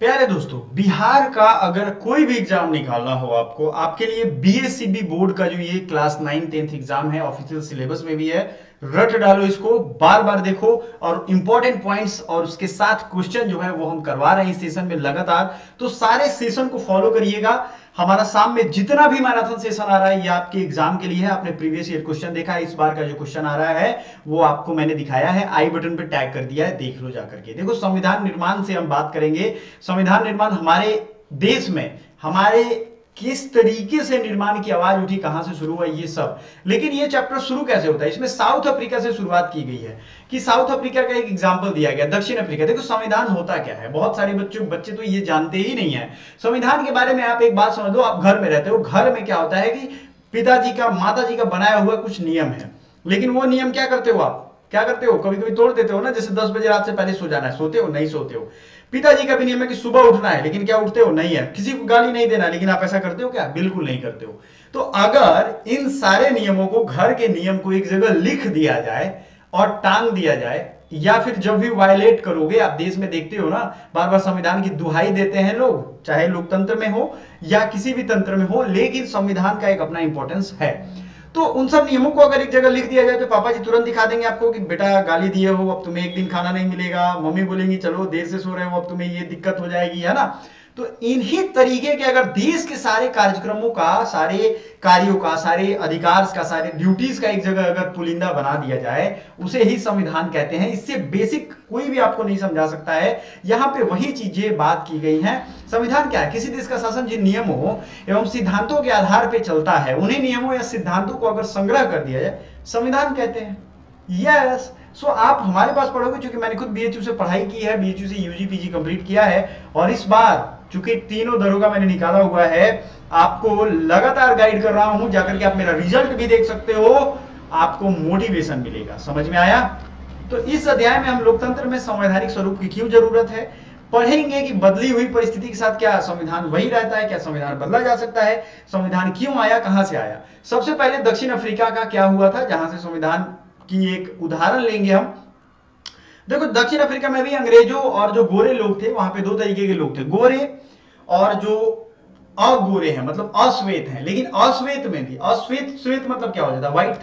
प्यारे दोस्तों, बिहार का अगर कोई भी एग्जाम निकालना हो आपको, आपके लिए बीएससीबी बोर्ड का जो ये क्लास 9 10th एग्जाम है, ऑफिशियल सिलेबस में भी है। रट डालो इसको, बार बार देखो और इंपॉर्टेंट पॉइंट्स और उसके साथ क्वेश्चन जो है वो हम करवा रहे हैं इस सेशन में लगातार। तो सारे सेशन को फॉलो करिएगा। हमारा शाम में जितना भी मैराथन सेशन आ रहा है ये आपके एग्जाम के लिए है। आपने प्रीवियस ईयर क्वेश्चन देखा है, इस बार का जो क्वेश्चन आ रहा है वो आपको मैंने दिखाया है, आई बटन पे टैग कर दिया है, देख लो जाकर के। देखो, संविधान निर्माण से हम बात करेंगे। संविधान निर्माण हमारे देश में हमारे किस तरीके से निर्माण की आवाज उठी, कहां से शुरू हुआ, ये सब। लेकिन ये चैप्टर शुरू कैसे होता है, इसमें साउथ अफ्रीका से शुरुआत की गई है कि साउथ अफ्रीका का एक एग्जांपल दिया गया, दक्षिण अफ्रीका। देखो, संविधान होता क्या है, बहुत सारे बच्चे तो ये जानते ही नहीं है। संविधान के बारे में आप एक बात समझ लो, आप घर में रहते हो, घर में क्या होता है कि पिताजी का माताजी का बनाया हुआ कुछ नियम है, लेकिन वो नियम क्या करते हो, आप क्या करते हो, कभी कभी तोड़ देते हो ना। जैसे 10 बजे रात से पहले सो जाना है, सोते हो नहीं सोते हो। पिताजी का भी नियम है कि सुबह उठना है, लेकिन क्या उठते हो, नहीं है। किसी को गाली नहीं देना, लेकिन आप ऐसा करते हो क्या, बिल्कुल नहीं करते हो। तो अगर इन सारे नियमों को, घर के नियम को एक जगह लिख दिया जाए और टांग दिया जाए, या फिर जब भी वायलेट करोगे, आप देश में देखते हो ना, बार बार संविधान की दुहाई देते हैं लोग, चाहे लोकतंत्र में हो या किसी भी तंत्र में हो, लेकिन संविधान का एक अपना इंपॉर्टेंस है। तो उन सब नियमों को अगर एक जगह लिख दिया जाए तो पापा जी तुरंत दिखा देंगे आपको कि बेटा गाली दिए हो, अब तुम्हें एक दिन खाना नहीं मिलेगा। मम्मी बोलेंगी चलो देर से सो रहे हो, अब तुम्हें ये दिक्कत हो जाएगी, है ना। तो इन्हीं तरीके के अगर देश के सारे कार्यक्रमों का, सारे कार्यों का, सारे अधिकार का, सारे ड्यूटीज का एक जगह अगर पुलिंदा बना दिया जाए, उसे ही संविधान कहते हैं। इससे बेसिक कोई भी आपको नहीं समझा सकता है। यहां पे वही चीजें बात की गई हैं। संविधान क्या है, किसी देश का शासन जिन नियमों एवं सिद्धांतों के आधार पर चलता है, उन्हीं नियमों या सिद्धांतों को अगर संग्रह कर दिया जाए, संविधान कहते हैं। यस, सो आप हमारे पास पढ़ोगे, चूंकि मैंने खुद बीएचयू से पढ़ाई की है, बीएचयू से यूजी पीजी कंप्लीट किया है, और इस बार चूंकि तीनों दरोगा मैंने निकाला हुआ है, आपको लगातार गाइड कर रहा हूं, जाकर के आप मेरा रिजल्ट भी देख सकते हो, आपको मोटिवेशन मिलेगा। समझ में आया। तो इस अध्याय में हम लोकतंत्र में संवैधानिक स्वरूप की क्यों जरूरत है पढ़ेंगे, कि बदली हुई परिस्थिति के साथ क्या संविधान वही रहता है, क्या संविधान बदला जा सकता है, संविधान क्यों आया, कहां से आया। सबसे पहले दक्षिण अफ्रीका का क्या हुआ था, जहां से संविधान की एक उदाहरण लेंगे हम। देखो, दक्षिण अफ्रीका में भी अंग्रेजों और जो गोरे लोग थे, वहां पे दो तरीके के लोग थे, गोरे और जो अगोरे हैं, मतलब अश्वेत हैं। लेकिन अश्वेत में भी, अश्वेत श्वेत मतलब क्या हो जाता है, व्हाइट,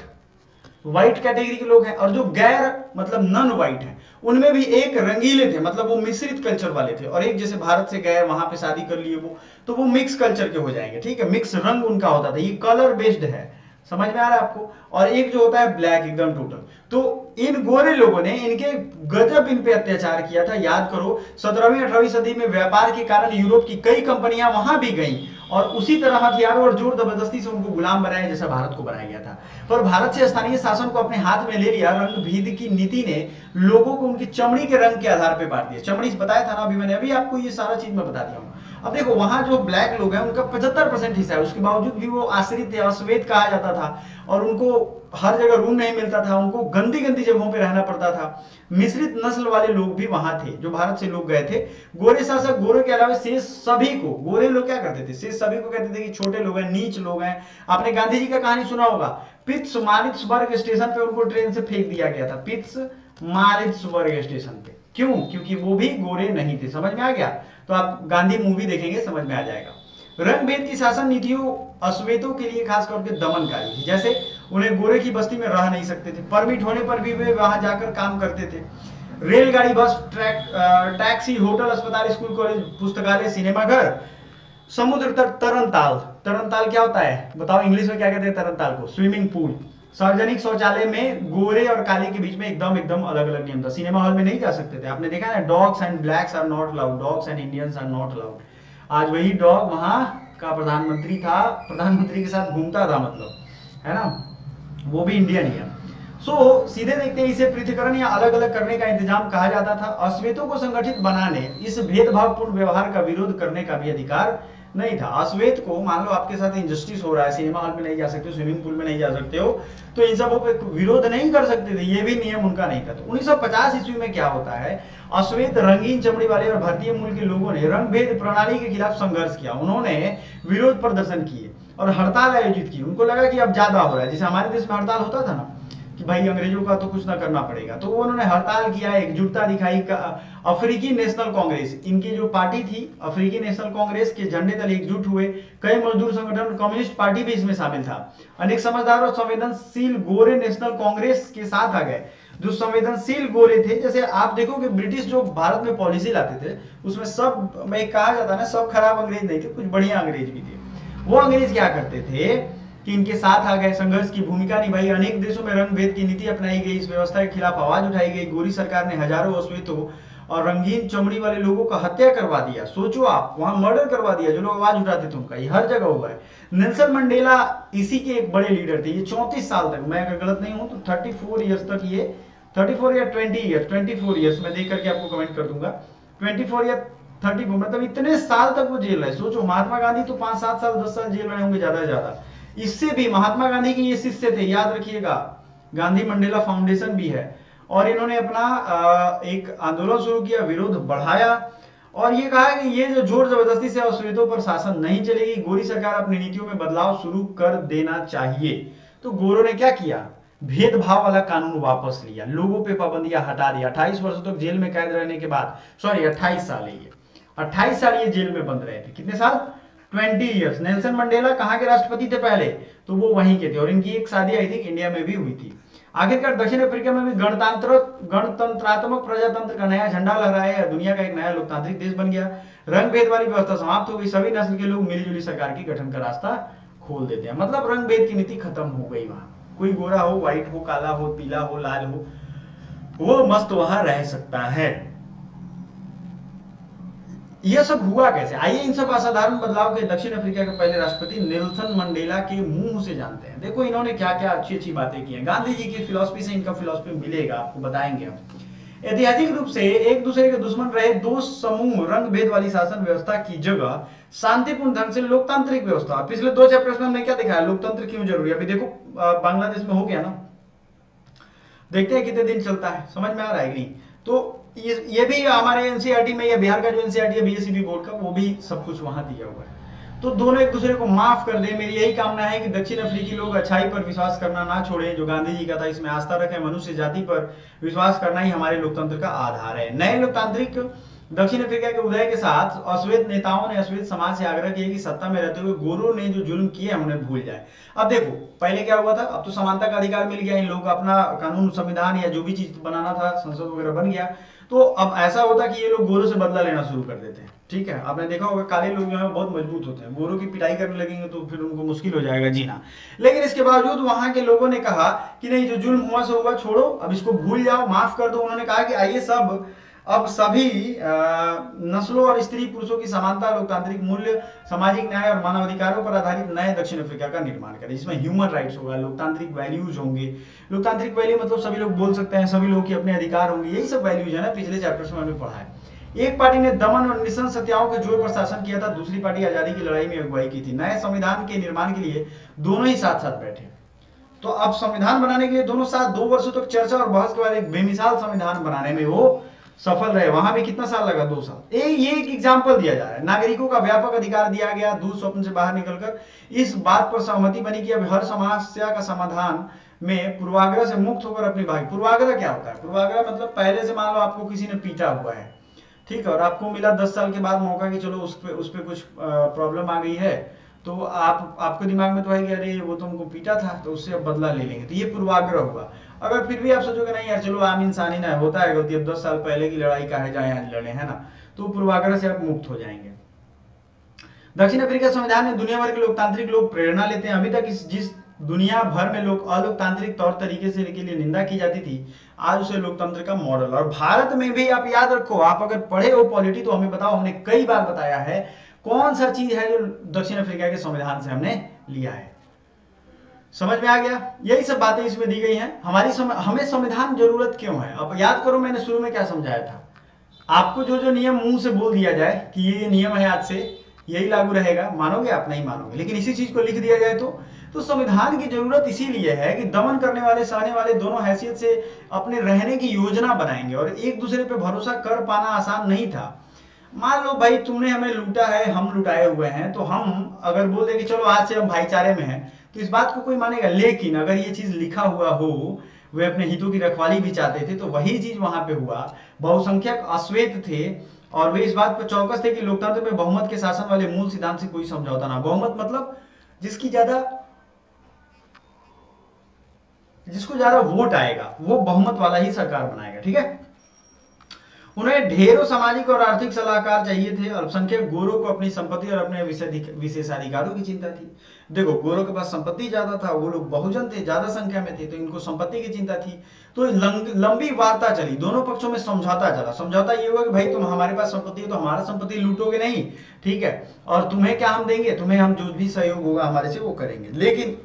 व्हाइट कैटेगरी के लोग हैं। और जो गैर मतलब नॉन व्हाइट हैं, उनमें भी एक रंगीले थे, मतलब वो मिश्रित कल्चर वाले थे, और एक जैसे भारत से गए वहां पे शादी कर लिए वो, तो वो मिक्स कल्चर के हो जाएंगे। ठीक है, मिक्स रंग उनका होता था, ये कलर बेस्ड है। समझ में आ रहा है आपको। और एक जो होता है ब्लैक एकदम टोटल। तो इन गोरे लोगों ने इनके गजब इन पे अत्याचार किया था। याद करो, 17वीं 18वीं सदी में व्यापार के कारण यूरोप की कई कंपनियां वहां भी गईं, और उसी तरह हथियारों और जोर जबरदस्ती से उनको गुलाम बनाया, जैसा भारत को बनाया गया था। पर भारत से स्थानीय शासन को अपने हाथ में ले लिया। रंग भेद की नीति ने लोगों को उनकी चमड़ी के रंग के आधार पर बांट दिया। चमड़ी बताया था ना अभी मैंने, अभी आपको ये सारा चीज मैं बता दिया हूँ। अब देखो, वहां जो ब्लैक लोग हैं उनका 75% हिस्सा है, उसके बावजूद भी वो आश्रित थे, अश्वेत कहा जाता था, और उनको हर जगह रूम नहीं मिलता था, उनको गंदी गंदी जगहों पे रहना पड़ता था। मिश्रित नस्ल वाले लोग भी वहां थे, जो भारत से लोग गए थे। गोरे शासक गोरे के अलावा शेष सभी को, गोरे लोग क्या करते थे, शेष सभी को कहते थे कि छोटे लोग हैं, नीच लोग हैं। आपने गांधी जी का कहानी सुना होगा, पित्समानित्सबर्ग स्टेशन पे उनको ट्रेन से फेंक दिया गया था, पित्समानित्सबर्ग स्टेशन पे। क्यों? क्योंकि वो भी गोरे नहीं थे। समझ में आ गया। तो आप गांधी मूवी देखेंगे, समझ में आ जाएगा। रंग भेद की शासन नीतियों अश्वेतों के लिए खास तौर पे दमनकारी थी। जैसे उन्हें गोरे की बस्ती में रह नहीं सकते थे, परमिट होने पर भी वे वहां जाकर काम करते थे। रेलगाड़ी, बस, टैक्सी, होटल, अस्पताल, स्कूल, कॉलेज, पुस्तकालय, सिनेमा घर, समुद्र तट, तरनताल। तरनताल क्या होता है बताओ, इंग्लिश में क्या कहते हैं तरनताल को, स्विमिंग पूल। सार्वजनिक शौचालय में गोरे और काले के बीच में एकदम एकदम अलग अलग नियम था। सिनेमा हॉल में नहीं जा सकते थे। आपने देखा ना, dogs and blacks are not allowed, dogs and Indians are not allowed. आज वही डॉग वहां का प्रधानमंत्री था, प्रधानमंत्री के साथ घूमता था, मतलब, है ना, वो भी इंडियन ही है। सो सीधे देखते हैं, इसे पृथक्करण या अलग अलग करने का इंतजाम कहा जाता था। अश्वेतों को संगठित बनाने, इस भेदभावपूर्ण व्यवहार का विरोध करने का भी अधिकार नहीं था। अश्वेत को, मान लो आपके साथ इंजस्टिस हो रहा है, सिनेमा हॉल में नहीं जा सकते, स्विमिंग पूल में नहीं जा सकते हो, तो इन सबों पे विरोध नहीं कर सकते थे, ये भी नियम उनका नहीं था। तो 1950 ईस्वी में क्या होता है, अश्वेत, रंगीन चमड़ी वाले और भारतीय मूल के लोगों ने रंग भेद प्रणाली के खिलाफ संघर्ष किया। उन्होंने विरोध प्रदर्शन किए और हड़ताल आयोजित की। उनको लगा कि अब ज्यादा हो रहा है, जैसे हमारे देश में हड़ताल होता था ना, कि भाई अंग्रेजों का तो कुछ ना करना पड़ेगा। तो उन्होंने हड़ताल किया, एकजुटता दिखाई। अफ्रीकी नेशनल कांग्रेस, इनकी जो पार्टी थी अफ्रीकी नेशनल कांग्रेस के झंडे तले एकजुट हुए। कई मजदूर संगठन, कम्युनिस्ट पार्टी भी इसमें शामिल था। अनेक समझदार और संवेदनशील गोरे नेशनल कांग्रेस के साथ आ गए। जो संवेदनशील गोरे थे, जैसे आप देखो कि ब्रिटिश जो भारत में पॉलिसी लाते थे उसमें सब में कहा जाता है ना, सब खराब अंग्रेज नहीं थे, कुछ बढ़िया अंग्रेज भी थे। वो अंग्रेज क्या करते थे कि इनके साथ आ गए, संघर्ष की भूमिका निभाई। अनेक देशों में रंग भेद की नीति अपनाई गई, इस व्यवस्था के खिलाफ आवाज उठाई गई। गोरी सरकार ने हजारों अश्वेतों और रंगीन चमड़ी वाले लोगों का हत्या करवा दिया। सोचो आप, वहां मर्डर करवा दिया जो लोग आवाज उठाते थे उनका। ये हर जगह हुआ है। नेल्सन मंडेला इसी के एक बड़े लीडर थे। ये 34 साल तक, मैं अगर गलत नहीं हूं तो 34 ईयर्स तक, ये 34 या 24 ईयर्स, मैं देख करके आपको कमेंट कर दूंगा। 24 या 34, मतलब इतने साल तक वो जेल रहे। सोचो, महात्मा गांधी तो 5-7 साल 10 साल जेल रहे होंगे ज्यादा से ज्यादा। इससे भी महात्मा गांधी के ये शिष्य थे, याद रखिएगा। गांधी मंडेला फाउंडेशन भी है। और इन्होंने अपना एक आंदोलन शुरू किया, विरोध बढ़ाया और ये कहा कि ये जो जोर जबरदस्ती से अश्वेतों पर शासन नहीं चलेगी, गोरी सरकार अपनी नीतियों में बदलाव शुरू कर देना चाहिए। तो गोरों ने क्या किया, भेदभाव वाला कानून वापस लिया, लोगों पे पाबंदियां हटा दिया। 28 वर्षों तक जेल में कैद रहने के बाद, सॉरी 28 साल है ये, 28 साल ये जेल में बंद रहे थे। कितने साल, 20 ईयर्स। नेल्सन मंडेला कहाँ के राष्ट्रपति थे पहले, तो वो वहीं के थे। और इनकी एक शादी आई थी इंडिया में भी हुई थी। आखिरकार दक्षिण अफ्रीका में भी गणतंत्रात्मक प्रजातंत्र का नया झंडा लहराया, दुनिया का एक नया लोकतांत्रिक देश बन गया। रंग भेद वाली व्यवस्था समाप्त हो गई, सभी नस्ल के लोग मिलीजुली सरकार की गठन का रास्ता खोल देते हैं। मतलब रंग भेद की नीति खत्म हो गई वहां। कोई गोरा हो, व्हाइट हो, काला हो, पीला हो, लाल हो, वो मस्त वहां रह सकता है। यह सब हुआ कैसे, आइए इन सब असाधारण बदलाव के दक्षिण अफ्रीका के पहले राष्ट्रपति नेल्सन मंडेला के मुंह से जानते हैं। देखो इन्होंने क्या क्या अच्छी अच्छी बातें की हैं। गांधी जी की फिलॉसफी से इनका फिलॉसफी मिलेगा, आपको बताएंगे हम। ऐतिहासिक रूप से एक दूसरे के दुश्मन रहे दो समूह रंग भेद वाली शासन व्यवस्था की जगह शांतिपूर्ण ढंग से लोकतांत्रिक व्यवस्था। पिछले 2 चैप्टर्स में हमने क्या दिखाया, लोकतंत्र क्यों जरूरी है। अभी देखो बांग्लादेश में हो गया ना, देखते हैं कितने दिन चलता है, समझ में आ रहा है कि नहीं। तो ये भी हमारे एनसीईआरटी में, या बिहार का जो एनसीईआरटी है बीएसईबी बोर्ड का, वो भी सब कुछ वहां दिया हुआ है। तो दोनों एक दूसरे को माफ कर दे। मेरी यही कामना है कि दक्षिण अफ्रीकी लोग अच्छाई पर विश्वास करना ना छोड़े, जो गांधी जी का था, इसमें आस्था रखें। मनुष्य जाति पर विश्वास करना ही हमारे लोकतंत्र का आधार है। नए लोकतांत्रिक दक्षिण अफ्रीका के उदय के साथ अश्वेत नेताओं ने अश्वेत समाज से आग्रह किया कि सत्ता में रहते हुए गोरों ने जो जुल्म किए उन्हें भूल जाए। अब देखो पहले क्या हुआ था, अब तो समानता का अधिकार मिल गया, इन लोग अपना कानून, संविधान या जो भी चीज बनाना था, संसद वगैरह बन गया। तो अब ऐसा होता कि ये लोग गोरों से बदला लेना शुरू कर देते हैं। ठीक है, आपने देखा होगा काले लोग जो है बहुत मजबूत होते हैं, गोरों की पिटाई करने लगेंगे तो फिर उनको मुश्किल हो जाएगा जीना। लेकिन इसके बावजूद वहां के लोगों ने कहा कि नहीं, जो जुल्म हुआ सो हुआ, छोड़ो, अब इसको भूल जाओ, माफ कर दो। उन्होंने कहा कि आइए सब अब सभी नस्लों और स्त्री पुरुषों की समानता, लोकतांत्रिक मूल्य, सामाजिक न्याय और मानवाधिकारों पर आधारित नए दक्षिण अफ्रीका का निर्माण करें, जिसमें ह्यूमन राइट्स होगा, लोकतांत्रिक वैल्यूज होंगे। लोकतांत्रिक वैल्यू मतलब सभी लोग बोल सकते हैं, सभी लोग के अपने अधिकार होंगे, यही सब वैल्यूज है ना, पिछले चैप्टर्स में हमने पढ़ा है। एक पार्टी ने दमन और निशंस हत्याओं के जोर पर शासन किया था, दूसरी पार्टी आजादी की लड़ाई में अगुवाई की थी। नए संविधान के निर्माण के लिए दोनों ही साथ साथ बैठे। तो अब संविधान बनाने के लिए दोनों साथ 2 वर्षों तक चर्चा और बहस के बाद एक बेमिसाल संविधान बनाने में वो सफल रहे। वहां भी कितना साल लगा, 2 साल। ये एक एग्जाम्पल दिया जा रहा है। नागरिकों का व्यापक अधिकार दिया गया, दूर स्वप्न से बाहर निकलकर इस बात पर सहमति बनी कि अब हर समस्या का समाधान में पूर्वाग्रह से मुक्त होकर अपनी भागी। पूर्वाग्रह क्या होता है, पूर्वाग्रह मतलब पहले से मान लो आपको किसी ने पीटा हुआ है, ठीक है, और आपको मिला 10 साल के बाद मौका कि चलो उस पे कुछ प्रॉब्लम आ गई है, तो आपके दिमाग में तो है कि अरे वो तो हमको पीटा था, तो उससे अब बदला ले लेंगे, तो ये पूर्वाग्रह हुआ। अगर फिर भी आप सोचोगे नहीं यार चलो आम इंसानी ना, होता है गलती, अब 10 साल पहले की लड़ाई का है, जाए आज लड़े, है ना, तो पूर्वाग्रह से आप मुक्त हो जाएंगे। दक्षिण अफ्रीका संविधान में दुनिया भर के लोकतांत्रिक लोग प्रेरणा लेते हैं। अभी तक जिस दुनिया भर में लोग अलोकतांत्रिक तौर तरीके से के लिए निंदा की जाती थी, आज उसे लोकतंत्र का मॉडल। और भारत में भी आप याद रखो, आप अगर पढ़े हो पॉलिटी तो हमें बताओ, हमने कई बार बताया है कौन सा चीज है जो दक्षिण अफ्रीका के संविधान से हमने लिया है। समझ में आ गया, यही सब बातें इसमें दी गई हैं। हमें संविधान जरूरत क्यों है, अब याद करो मैंने शुरू में क्या समझाया था। आपको जो जो नियम मुंह से बोल दिया जाए कि ये नियम है आज से यही लागू रहेगा, मानोगे आप, नहीं मानोगे। लेकिन इसी चीज को लिख दिया जाए तो संविधान की जरूरत इसीलिए है कि दमन करने वाले सहने वाले दोनों हैसियत से अपने रहने की योजना बनाएंगे, और एक दूसरे पे भरोसा कर पाना आसान नहीं था। मान लो भाई तुमने हमें लूटा है, हम लुटाए हुए हैं, तो हम अगर बोल दे कि चलो आज से हम भाईचारे में हैं, तो इस बात को कोई मानेगा। लेकिन अगर ये चीज लिखा हुआ हो वे अपने हितों की रखवाली भी चाहते थे। तो वही चीज वहां पे हुआ। बहुसंख्यक अश्वेत थे और वे इस बात पर चौकस थे कि लोकतंत्र में बहुमत के शासन वाले मूल सिद्धांत से कोई समझौता ना। बहुमत मतलब जिसको ज्यादा वोट आएगा वो बहुमत वाला ही सरकार बनाएगा, ठीक है। उन्हें ढेरों सामाजिक और आर्थिक सलाहकार चाहिए थे। अल्पसंख्यक गोरों को अपनी संपत्ति और अपने विशेषाधिकारों की चिंता थी। देखो, गोरों के पास संपत्ति ज्यादा था, वो लोग बहुजन थे, ज्यादा संख्या में थे, तो इनको संपत्ति की चिंता थी। तो लंबी वार्ता चली, दोनों पक्षों में समझौता चला। समझौता ये हुआ कि भाई तुम हमारे पास संपत्ति है तो हमारा संपत्ति लूटोगे नहीं, ठीक है, और तुम्हें क्या हम देंगे, तुम्हें हम जो भी सहयोग होगा हमारे से वो करेंगे। लेकिन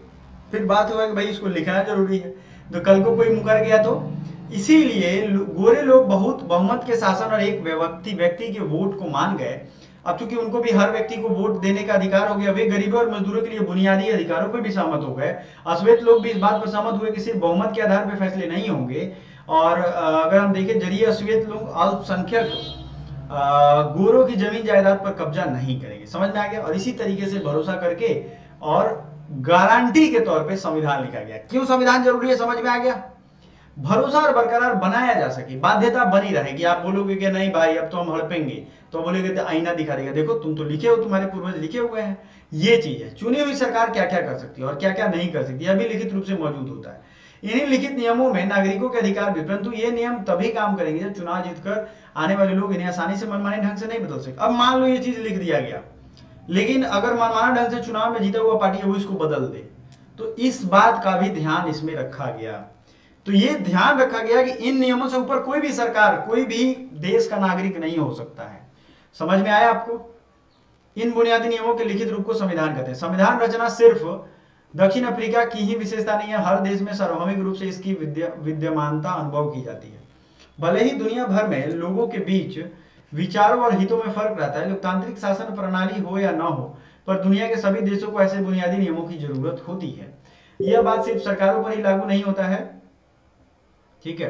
फिर बात हुआ कि भाई इसको लिखना जरूरी है, तो कल को कोई मुकर गया तो। इसीलिए गोरे लोग बहुत बहुमत के शासन और एक व्यक्ति के वोट को मान गए। अब चूंकि उनको भी हर व्यक्ति को वोट देने का अधिकार हो गया, वे गरीबों और मजदूरों के लिए बुनियादी अधिकारों पर भी सहमत हो गए। अश्वेत लोग भी इस बात पर सहमत हुए कि सिर्फ बहुमत के आधार पर फैसले नहीं होंगे। और अगर हम देखें, जरिए अश्वेत लोग अल्पसंख्यक गोरों की जमीन जायदाद पर कब्जा नहीं करेंगे। समझ में आ गया। और इसी तरीके से भरोसा करके और गारंटी के तौर पे संविधान लिखा गया। क्यों संविधान जरूरी है, समझ में आ गया। भरोसा और बरकरार बनाया जा सके, बाध्यता बनी रहेगी। आप बोलोगे कि नहीं भाई अब तो हम हड़पेंगे, तो बोलोगे तो आईना दिखा देगा, देखो तुम तो लिखे हो, तुम्हारे पूर्वज लिखे हुए हैं। ये चीज है, चुनी हुई सरकार क्या क्या कर सकती है और क्या क्या नहीं कर सकती, यह भी लिखित रूप से मौजूद होता है। इन्हीं लिखित नियमों में नागरिकों के अधिकार भी, परंतु ये नियम तभी काम करेंगे जब चुनाव जीतकर आने वाले लोग इन्हें आसानी से मनमाने ढंग से नहीं बदल सकते। अब मान लो ये चीज लिख दिया गया, लेकिन अगर मनमाना ढंग से चुनाव में जीता हुआ पार्टी है वो इसको बदल दे, तो इस बात का भी ध्यान इसमें रखा गया। तो ये ध्यान रखा गया कि इन नियमों से ऊपर कोई भी सरकार, कोई भी देश का नागरिक नहीं हो सकता है। समझ में आया आपको। इन बुनियादी नियमों के लिखित रूप को संविधान कहते हैं। संविधान रचना सिर्फ दक्षिण अफ्रीका की ही विशेषता नहीं है, हर देश में सार्वभौमिक रूप से इसकी विद्यमानता अनुभव की जाती है। भले ही दुनिया भर में लोगों के बीच विचारों और हितों में फर्क रहता है, लोकतांत्रिक शासन प्रणाली हो या ना हो, पर दुनिया के सभी देशों को ऐसे बुनियादी नियमों की जरूरत होती है। यह बात सिर्फ सरकारों पर ही लागू नहीं होता है, ठीक है।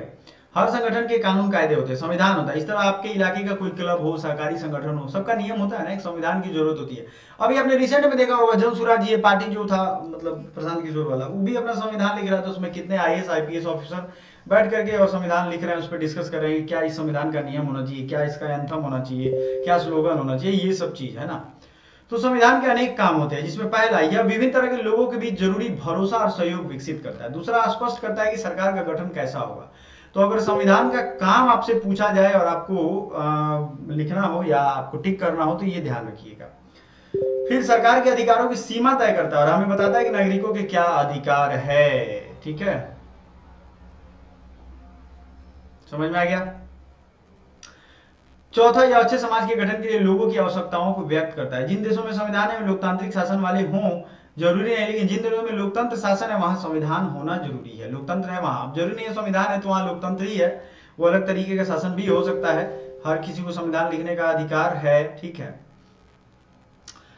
हर संगठन के कानून कायदे होते हैं, संविधान होता है। इस तरह आपके इलाके का कोई क्लब हो, सहकारी संगठन हो, सबका नियम होता है ना, एक संविधान की जरूरत होती है। अभी आपने रिसेंट में देखा होगा, जनसुराज ये पार्टी जो था, मतलब प्रशांत किशोर वाला, वो भी अपना संविधान लिख रहा था। उसमें कितने IAS IPS ऑफिसर बैठ करके और संविधान लिख रहे हैं, उस पर डिस्कस कर रहे हैं क्या इस संविधान का नियम होना चाहिए, क्या इसका एंथम होना चाहिए, क्या स्लोगन होना चाहिए, ये सब चीज है ना। तो संविधान के अनेक काम होते हैं, जिसमें पहला, यह विभिन्न तरह के लोगों के बीच जरूरी भरोसा और सहयोग विकसित करता है। दूसरा, स्पष्ट करता है कि सरकार का गठन कैसा होगा। तो अगर संविधान का काम आपसे पूछा जाए और आपको लिखना हो या आपको टिक करना हो, तो ये ध्यान रखिएगा। फिर सरकार के अधिकारों की सीमा तय करता है और हमें बताता है कि नागरिकों के क्या अधिकार है, ठीक है। समझ में आ गया। चौथा, यह अच्छे समाज के गठन के लिए लोगों की आवश्यकताओं को व्यक्त करता है। जिन देशों में संविधान है लोकतांत्रिक शासन वाले हों जरूरी नहीं, लेकिन जिन देशों में लोकतंत्र शासन है वहां संविधान होना जरूरी है। लोकतंत्र है वहां, जरूरी नहीं है संविधान है तो वहां लोकतंत्र ही है, वो अलग तरीके का शासन भी हो सकता है। हर किसी को संविधान लिखने का अधिकार है, ठीक है।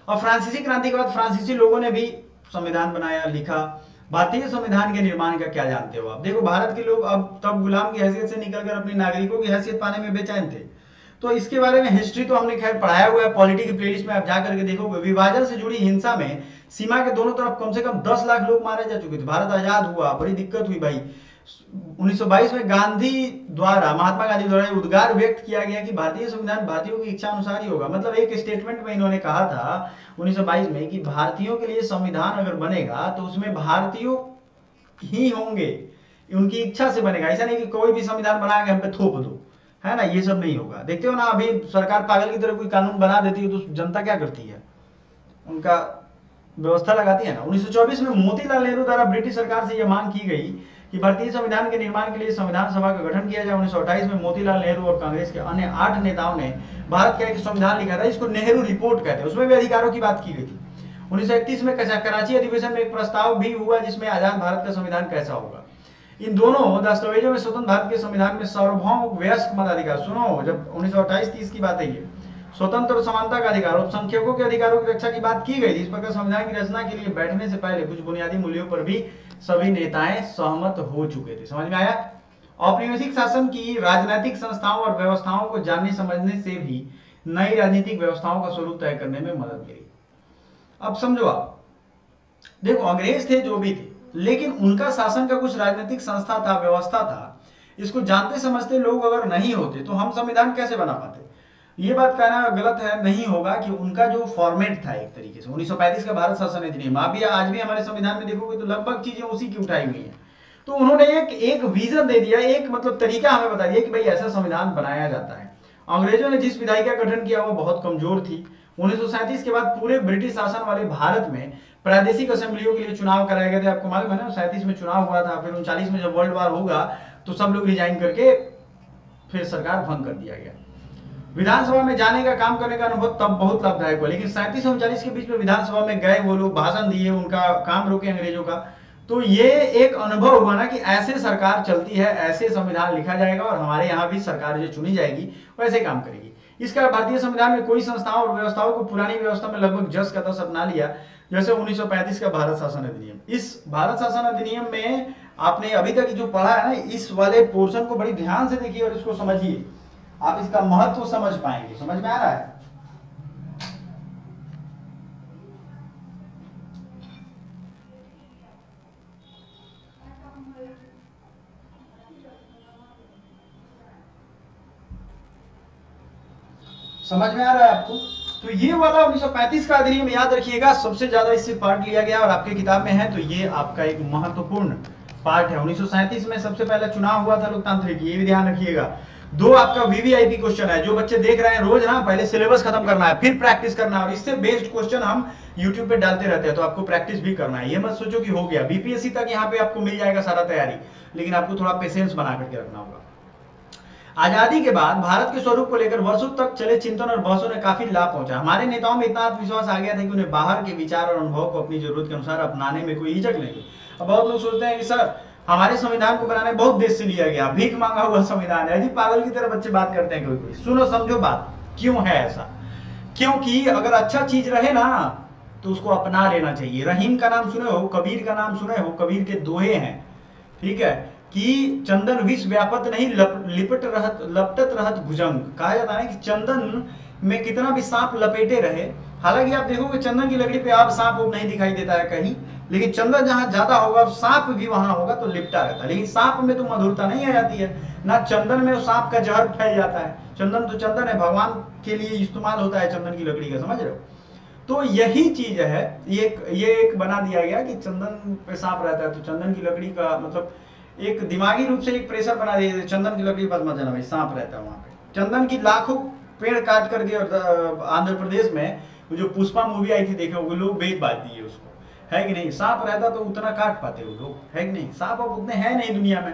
और फ्रांसीसी क्रांति के बाद फ्रांसीसी लोगों ने भी संविधान बनाया, लिखा। भारतीय संविधान के निर्माण का क्या जानते हो आप। देखो, भारत के लोग अब तब गुलाम की हैसियत से निकलकर अपने नागरिकों की हैसियत पाने में बेचैन थे। तो इसके बारे में हिस्ट्री तो हमने खैर पढ़ाया हुआ है, पॉलिटी की प्लेलिस्ट में आप जाकर के देखोगे। विभाजन से जुड़ी हिंसा में सीमा के दोनों तरफ कम से कम 10 लाख लोग मारे जा चुके थे। भारत आजाद हुआ, बड़ी दिक्कत हुई भाई। 1922 में महात्मा गांधी द्वारा उद्गार व्यक्त किया गया कि भारतीय संविधान भारतीयों की इच्छा अनुसार ही होगा। मतलब एक स्टेटमेंट में इन्होंने कहा था 1922 में कि भारतीयों के लिए संविधान अगर बनेगा तो उसमें भारतीयों ही होंगे, उनकी इच्छा से बनेगा। ऐसा नहीं कि कोई भी संविधान बना के हम पे थोप दो, है ना, ये सब नहीं होगा। देखते हो ना, अभी सरकार पागल की तरह कोई कानून बना देती है तो जनता क्या करती है, उनका व्यवस्था लगाती है ना। 1924 में मोतीलाल नेहरू द्वारा ब्रिटिश सरकार से यह मांग की गई कि भारतीय संविधान के निर्माण के लिए संविधान सभा का गठन किया जाए। 1928 में मोतीलाल नेहरू और कांग्रेस के अन्य 8 नेताओं ने भारत का एक संविधान लिखा था, इसको नेहरू रिपोर्ट कहते हैं। उसमें भी अधिकारों की बात की गई थी। 1931 में कराची अधिवेशन में एक प्रस्ताव भी हुआ जिसमें आजाद भारत का संविधान कैसा होगा। इन दोनों दस्तावेजों में स्वतंत्र भारत के संविधान में सार्वभौम वयस्क मताधिकार, सुनो, जब 1928-30 की बात है, ये स्वतंत्र और समानता का अधिकार, अल्पसंख्यकों के अधिकारों की रक्षा की बात की गई थी। इस प्रकार संविधान की रचना के लिए बैठने से पहले कुछ बुनियादी मूल्यों पर भी सभी नेताएं सहमत हो चुके थे। समझ में आया। औपनिवेशिक शासन की राजनीतिक संस्थाओं और व्यवस्थाओं को जानने समझने से भी नई राजनीतिक व्यवस्थाओं का स्वरूप तय करने में मदद मिली। अब समझो आप, देखो अंग्रेज थे जो भी थे, लेकिन उनका शासन का कुछ राजनीतिक संस्था था, व्यवस्था था। इसको जानते समझते लोग अगर नहीं होते तो हम संविधान कैसे बना पाते? ये बात कहना गलत है, नहीं होगा कि उनका जो फॉर्मेट था एक तरीके से 1935 का भारत शासन अधिनियम, आप भी आज भी हमारे संविधान में देखोगे तो लगभग चीजें उसी की उठाई हुई हैं। तो उन्होंने एक विजन दे दिया, एक मतलब तरीका हमें बता दिया कि भाई ऐसा संविधान बनाया जाता है। अंग्रेजों ने जिस विधायी का गठन किया वो बहुत कमजोर थी। 1937 के बाद पूरे ब्रिटिश शासन वाले भारत में प्रादेशिक असेंबलियों के लिए चुनाव कराए गए थे। आपको मालूम है ना, 37 में चुनाव हुआ था, फिर 39 में जब वर्ल्ड वार होगा तो सब लोग रिजाइन करके फिर सरकार भंग कर दिया गया। विधानसभा में जाने का, काम करने का अनुभव तब बहुत लाभदायक हुआ, लेकिन 37 और 39 के बीच में विधानसभा में गए वो लोग, भाषण दिए, उनका काम रोके अंग्रेजों का। तो ये एक अनुभव हुआ ना कि ऐसे सरकार चलती है, ऐसे संविधान लिखा जाएगा और हमारे यहाँ भी सरकार जो चुनी जाएगी वैसे काम करेगी। इसका भारतीय संविधान में कोई संस्थाओं और व्यवस्थाओं को पुरानी व्यवस्था में लगभग जस का तस अपना लिया, जैसे 1935 का भारत शासन अधिनियम। इस भारत शासन अधिनियम में आपने अभी तक जो पढ़ा है ना, इस वाले पोर्शन को बड़ी ध्यान से देखिए और इसको समझिए, आप इसका महत्व समझ पाएंगे। समझ में आ रहा है? समझ में आ रहा है आपको? तो ये वाला 1935 का अधिनियम याद रखिएगा, सबसे ज्यादा इससे पार्ट लिया गया और आपके किताब में है, तो ये आपका एक महत्वपूर्ण पार्ट है। 1937 में सबसे पहला चुनाव हुआ था लोकतांत्रिक, ये भी ध्यान रखिएगा। दो आपका वीवीआईपी क्वेश्चन है, जो बच्चे देख रहे हैं रोज ना, पहले सिलेबस खत्म करना है, फिर प्रैक्टिस करना है, और इससे बेस्ड क्वेश्चन हम यूट्यूब पे डालते रहते हैं, तो आपको प्रैक्टिस भी करना है। ये मत सोचो कि हो गया, बीपीएससी तक यहाँ पे आपको मिल जाएगा सारा तैयारी, लेकिन आपको थोड़ा पेशेंस बना करके रखना होगा। आजादी के बाद भारत के स्वरूप को लेकर वर्षों तक चले चिंतन और बहसों ने काफी लाभ पहुंचा। हमारे नेताओं में इतना आत्मविश्वास आ गया था कि उन्हें बाहर के विचार और अनुभव को अपनी जरूरत के अनुसार अपनाने में कोई हिचक नहीं। अब बहुत लोग सोचते हैं कि सर हमारे संविधान को बनाने बहुत देश से लिया गया, भीख मांगा हुआ संविधान है जी, पागल की तरह बच्चे बात करते हैं कोई कोई। सुनो समझो बात, क्यों है ऐसा? क्योंकि अगर अच्छा चीज रहे ना तो उसको अपना लेना चाहिए। रहीम का नाम सुने हो, कबीर का नाम सुने हो, कबीर के दोहे हैं, ठीक है, कि चंदन विष व्यापत नहीं लपटत रहत भुजंग। कहा जाता है कि चंदन में कितना भी सांप लपेटे रहे, हालांकि आप देखोगे चंदन की लकड़ी पे आप सांप नहीं दिखाई देता है कहीं, लेकिन चंदन जहां ज्यादा होगा सांप भी वहां होगा तो लिपटा रहता है। लेकिन सांप में तो मधुरता नहीं आ जाती है ना, चंदन में सांप का जहर फैल जाता है। चंदन तो चंदन है, भगवान के लिए इस्तेमाल होता है चंदन की लकड़ी का, समझ रहे हो? तो यही चीज है, ये एक बना दिया गया कि चंदन पे सांप रहता है, तो चंदन की लकड़ी का मतलब एक दिमागी रूप से एक प्रेशर बना दिया, चंदन की लकड़ी पर मत जाना भाई, सांप रहता है वहां पे। चंदन की लाखों पेड़ काट करके, और आंध्र प्रदेश में जो पुष्पा मूवी आई थी देखे होंगे, लोग बेच बात दिए उसको, है कि नहीं? सांप रहता तो उतना काट पाते वो लोग, है कि नहीं? सांप अब उतने हैं नहीं दुनिया में,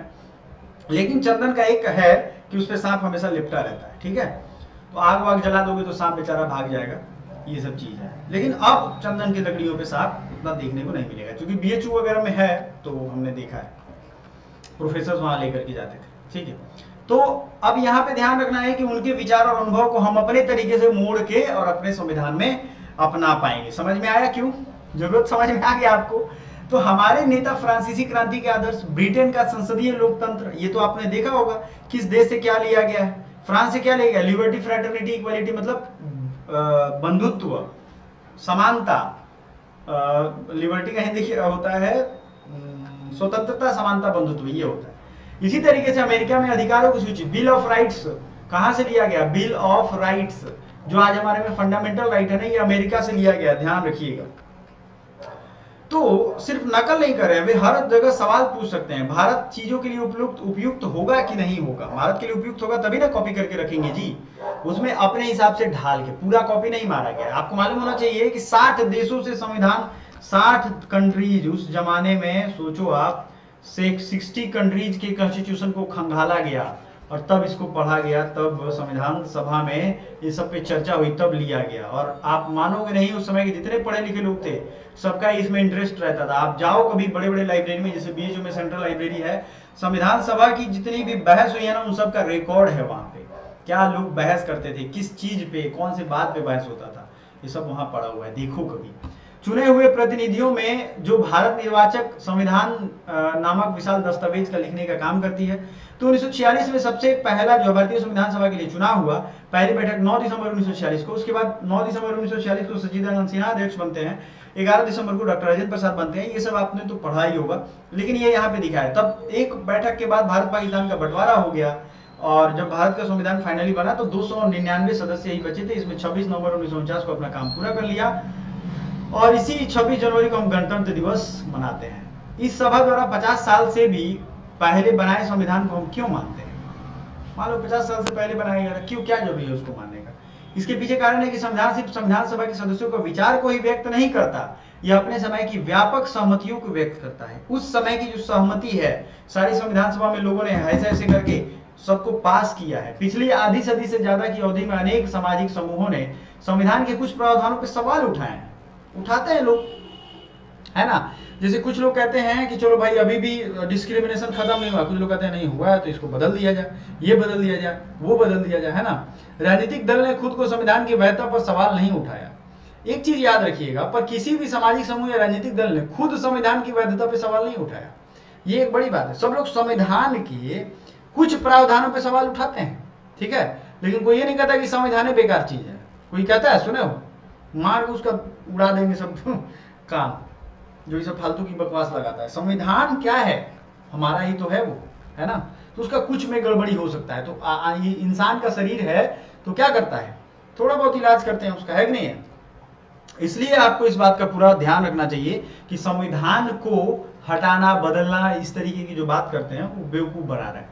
लेकिन चंदन का एक है कि उस पर सांप हमेशा लिपटा रहता है, ठीक है? तो आग वाग जला दोगे तो सांप बेचारा भाग जाएगा, ये सब चीज है। लेकिन अब चंदन की लकड़ियों पे सांप उतना देखने को नहीं मिलेगा, क्योंकि बीएचयू वगैरह में है, तो हमने देखा है प्रोफेसर वहां लेकर के जाते थे, ठीक है? तो अब यहाँ पे ध्यान रखना है कि उनके विचार और अनुभव को हम अपने तरीके से मोड़ के और अपने संविधान में अपना पाएंगे। समझ में आया क्यों? जरूरत समझ में आ गया आपको? तो हमारे नेता फ्रांसीसी क्रांति के आदर्श, ब्रिटेन का संसदीय लोकतंत्र, ये तो आपने देखा होगा किस देश से क्या लिया गया है। फ्रांस से क्या लिया गया? लिबर्टी, फ्रेटर्निटी, इक्वालिटी, मतलब बंधुत्व, समानता। लिबर्टी का हिंदी होता है स्वतंत्रता, समानता, बंधुत्व, ये होता है। इसी तरीके से अमेरिका में अधिकारों की सूची, बिल ऑफ राइट्स, कहां से लिया गया? बिल ऑफ राइट्स, जो आज हमारे में फंडामेंटल राइट है ना, ये अमेरिका से लिया गया, ध्यान रखिएगा। तो सिर्फ नकल नहीं कर रहे, वे हर जगह सवाल पूछ सकते हैं, भारत चीजों के लिए उपयुक्त होगा कि नहीं होगा? भारत के लिए उपयुक्त होगा तभी ना कॉपी करके रखेंगे जी, उसमें अपने हिसाब से ढाल के, पूरा कॉपी नहीं मारा गया। आपको मालूम होना चाहिए कि 60 देशों से संविधान, 60 कंट्रीज, उस जमाने में सोचो आप, 60 कंट्रीज के कॉन्स्टिट्यूशन को खंगाला गया और तब इसको पढ़ा गया, तब संविधान सभा में ये सब पे चर्चा हुई, तब लिया गया। और आप मानोगे नहीं, उस समय के जितने पढ़े लिखे लोग थे सबका इसमें इंटरेस्ट रहता था। आप जाओ कभी बड़े बड़े लाइब्रेरी में, जैसे बीएचयू में सेंट्रल लाइब्रेरी है, संविधान सभा की जितनी भी बहस हुई है ना, उन सब का रिकॉर्ड है वहां पे, क्या लोग बहस करते थे, किस चीज पे, कौन से बात पे बहस होता था, ये सब वहां पड़ा हुआ है, देखो कभी। चुने हुए प्रतिनिधियों में जो भारत निर्वाचक संविधान नामक विशाल दस्तावेज का लिखने का काम करती है, तो 1946 में सबसे पहला जो भारतीय संविधान सभा के लिए चुनाव हुआ, पहली बैठक 9 दिसंबर 1946 को। उसके बाद 9 दिसंबर 1946 को सच्चिदानंद सिन्हा अध्यक्ष बनते हैं। 11 दिसंबर को डॉक्टर राजेंद्र प्रसाद बनते हैं। ये सब आपने तो पढ़ा ही होगा, लेकिन ये यहाँ पे दिखा है। तब एक बैठक के बाद भारत पाकिस्तान का बंटवारा हो गया और जब भारत का संविधान फाइनली बना तो 299 सदस्य ही बचे थे। इसमें 26 नवंबर 1949 को अपना काम पूरा कर लिया और इसी 26 जनवरी को हम गणतंत्र दिवस मनाते हैं। इस सभा द्वारा 50 साल से भी पहले बनाए संविधान को हम क्यों मानते हैं? मान लो 50 साल से पहले बनाया गया था, क्यों, क्या जरूरी है उसको मानने का? इसके पीछे कारण है कि संविधान सिर्फ संविधान सभा के सदस्यों के विचार को ही व्यक्त नहीं करता, यह अपने समय की व्यापक सहमतियों को व्यक्त करता है। उस समय की जो सहमति है, सारी संविधान सभा में लोगों ने ऐसे ऐसे करके सबको पास किया है। पिछली आधी सदी से ज्यादा की अवधि में अनेक सामाजिक समूहों ने संविधान के कुछ प्रावधानों पर सवाल उठाए हैं, उठाते हैं लोग, है ना। जैसे कुछ लोग कहते हैं कि चलो भाई अभी भी डिस्क्रिमिनेशन खत्म नहीं हुआ, कुछ लोग कहते हैं नहीं हुआ है तो इसको बदल दिया जाए, ये बदल दिया जाए, वो बदल दिया जाए, है ना। राजनीतिक दल ने खुद को संविधान की वैधता पर सवाल नहीं उठाया। एक चीज याद रखिएगा, पर किसी भी सामाजिक समूह या राजनीतिक दल ने खुद संविधान की वैधता पर सवाल नहीं उठाया। ये एक बड़ी बात है। सब लोग संविधान के कुछ प्रावधानों पर सवाल उठाते हैं, ठीक है, लेकिन कोई ये नहीं कहता कि संविधान बेकार चीज है। कोई कहता है, सुने हो, मार के उसका उड़ा देंगे सब काम, जो ये सब फालतू की बकवास लगाता है। संविधान क्या है, हमारा ही तो है वो, है ना। तो उसका कुछ में गड़बड़ी हो सकता है। तो ये इंसान का शरीर है तो क्या करता है, थोड़ा बहुत इलाज करते हैं उसका, है कि नहीं है। इसलिए आपको इस बात का पूरा ध्यान रखना चाहिए कि संविधान को हटाना, बदलना, इस तरीके की जो बात करते हैं वो बेवकूफ बना रहा है।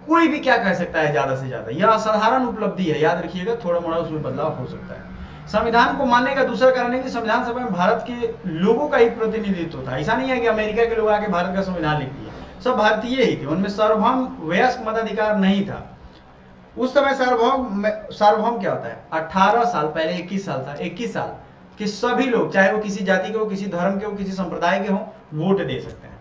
कोई भी क्या कह सकता है ज्यादा से ज्यादा, यह असाधारण उपलब्धि है, याद रखिएगा, थोड़ा मोड़ा उसमें बदलाव हो सकता है। संविधान को मानने का दूसरा कारण है कि संविधान सभा में भारत के लोगों का ही प्रतिनिधित्व था। ऐसा नहीं है कि अमेरिका के लोग आके भारत का संविधान लिख दिया, सब भारतीय ही थे। उनमें सार्वभौम वयस्क मताधिकार नहीं था उस समय। सार्वभौम क्या होता है? 18 साल, पहले 21 साल था, 21 साल कि सभी लोग, चाहे वो किसी जाति के हो, किसी धर्म के हो, किसी संप्रदाय के हो, वोट दे सकते हैं।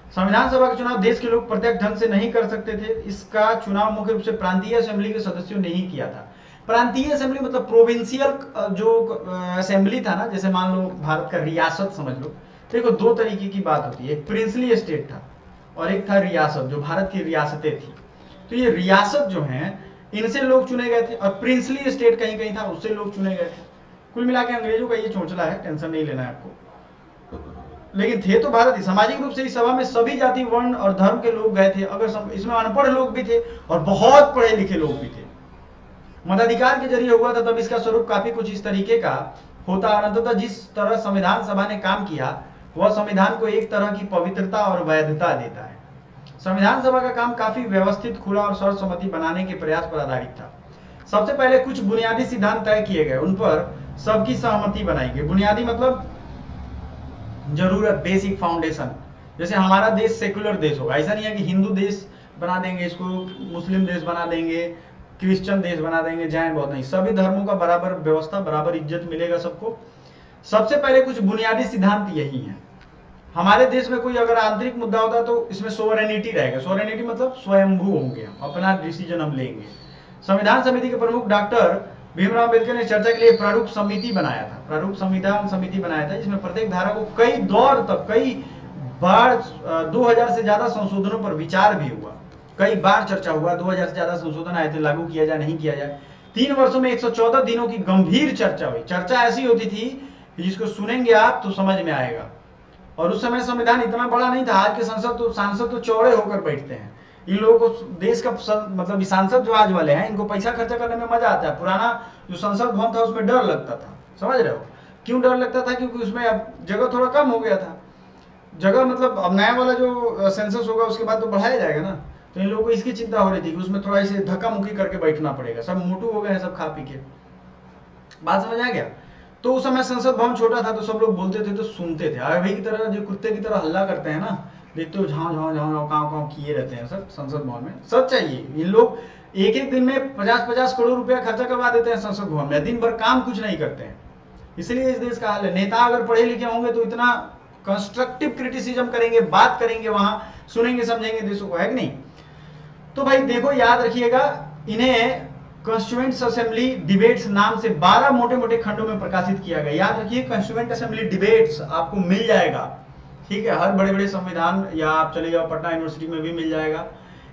संविधान सभा का चुनाव देश के लोग प्रत्यक्ष ढंग से नहीं कर सकते थे। इसका चुनाव मुख्य रूप से प्रांतीय असेंबली के सदस्यों ने ही किया था। प्रांतीय असेंबली मतलब प्रोविंशियल जो असेंबली था ना, जैसे मान लो भारत का रियासत समझ लो। देखो दो तरीके की बात होती है, एक प्रिंसली स्टेट था और एक था रियासत, जो भारत की रियासतें थी। तो ये रियासत जो है इनसे लोग चुने गए थे और प्रिंसली स्टेट कहीं कहीं था, उससे लोग चुने गए थे। कुल मिला के अंग्रेजों का ये चोंचला है, टेंशन नहीं लेना है आपको, लेकिन थे तो भारत ही। सामाजिक रूप से इस सभा में सभी जाति, वर्ण और धर्म के लोग गए थे। अगर इसमें अनपढ़ लोग भी थे और बहुत पढ़े लिखे लोग भी थे। मताधिकार के जरिए हुआ था, तब इसका स्वरूप काफी कुछ इस तरीके का होता। अनंततः जिस तरह संविधान सभा ने काम किया वह संविधान को एक तरह की पवित्रता और वैधता देता है। संविधान सभा का काम काफी व्यवस्थित, खुला और सर्वसम्मति बनाने के प्रयास पर आधारित था। सबसे पहले कुछ बुनियादी सिद्धांत तय किए गए, उन पर सबकी सहमति बनाई गई। बुनियादी मतलब जरूरत, बेसिक फाउंडेशन। जैसे हमारा देश सेकुलर देश होगा, ऐसा नहीं है कि हिंदू देश बना देंगे इसको, मुस्लिम देश बना देंगे, क्रिश्चियन देश बना देंगे, जैन बौद्ध नहीं, सभी धर्मों का बराबर व्यवस्था, बराबर इज्जत मिलेगा सबको। सबसे पहले कुछ बुनियादी सिद्धांत यही है। हमारे देश में कोई अगर आंतरिक मुद्दा होता है तो इसमें सोवरेनिटी रहेगा। सोवरेनिटी मतलब स्वयंभू होंगे, हम अपना डिसीजन हम लेंगे। संविधान समिति के प्रमुख डॉक्टर भीमराव अम्बेडकर ने चर्चा के लिए प्रारूप समिति बनाया था, प्रारूप संविधान समिति बनाया था, जिसमें प्रत्येक धारा को कई दौर तक, कई बार 2000 से ज्यादा संशोधनों पर विचार भी हुआ, कई बार चर्चा हुआ। 2000 से ज्यादा संशोधन आए थे, लागू किया जाए नहीं किया जाए। 3 वर्षों में 114 दिनों की गंभीर चर्चा हुई। चर्चा ऐसी होती थी कि जिसको सुनेंगे आप तो समझ में आएगा। और उस समय संविधान इतना बड़ा नहीं था। आज के सांसद तो चौड़े होकर बैठते हैं। इन लोगों को देश का मतलब सांसद जो आज वाले हैं, इनको पैसा खर्चा करने में मजा आता है। पुराना जो संसद भवन था उसमें डर लगता था, समझ रहे हो क्यों डर लगता था? क्योंकि उसमें अब जगह थोड़ा कम हो गया था। जगह मतलब अब नया वाला जो सेंसस होगा उसके बाद तो बढ़ाया जाएगा ना, तो इन लोगों को इसकी चिंता हो रही थी कि उसमें थोड़ा इसे धक्का मुक्की करके बैठना पड़ेगा। सब मोटू हो गए हैं, सब खा पी के। बात समझ आ गया? तो उस समय संसद भवन छोटा था तो सब लोग बोलते थे तो सुनते थे। अभी की तरह जो कुत्ते की तरह हल्ला करते हैं ना, देखते हो झाँव झाँव झाँव झाँव काँव काँव किए रहते हैं सब संसद भवन में। सब चाहिए। इन लोग एक एक दिन में 50-50 करोड़ रुपया खर्चा करवा देते हैं संसद भवन में, दिन भर काम कुछ नहीं करते हैं। इसलिए इस देश का हाल है। नेता अगर पढ़े लिखे होंगे तो इतना कंस्ट्रक्टिव क्रिटिसिज्म करेंगे, बात करेंगे, वहां सुनेंगे, समझेंगे देशों को, है कि नहीं? तो भाई देखो, याद रखिएगा, इन्हें कॉन्स्टिट्यूएंट असेंबली डिबेट्स नाम से 12 मोटे मोटे खंडों में प्रकाशित किया गया। याद रखिए, कॉन्स्टिट्यूएंट असेंबली डिबेट्स आपको मिल जाएगा, ठीक है, हर बड़े बड़े संविधान, या आप चले जाओ पटना यूनिवर्सिटी में भी मिल जाएगा।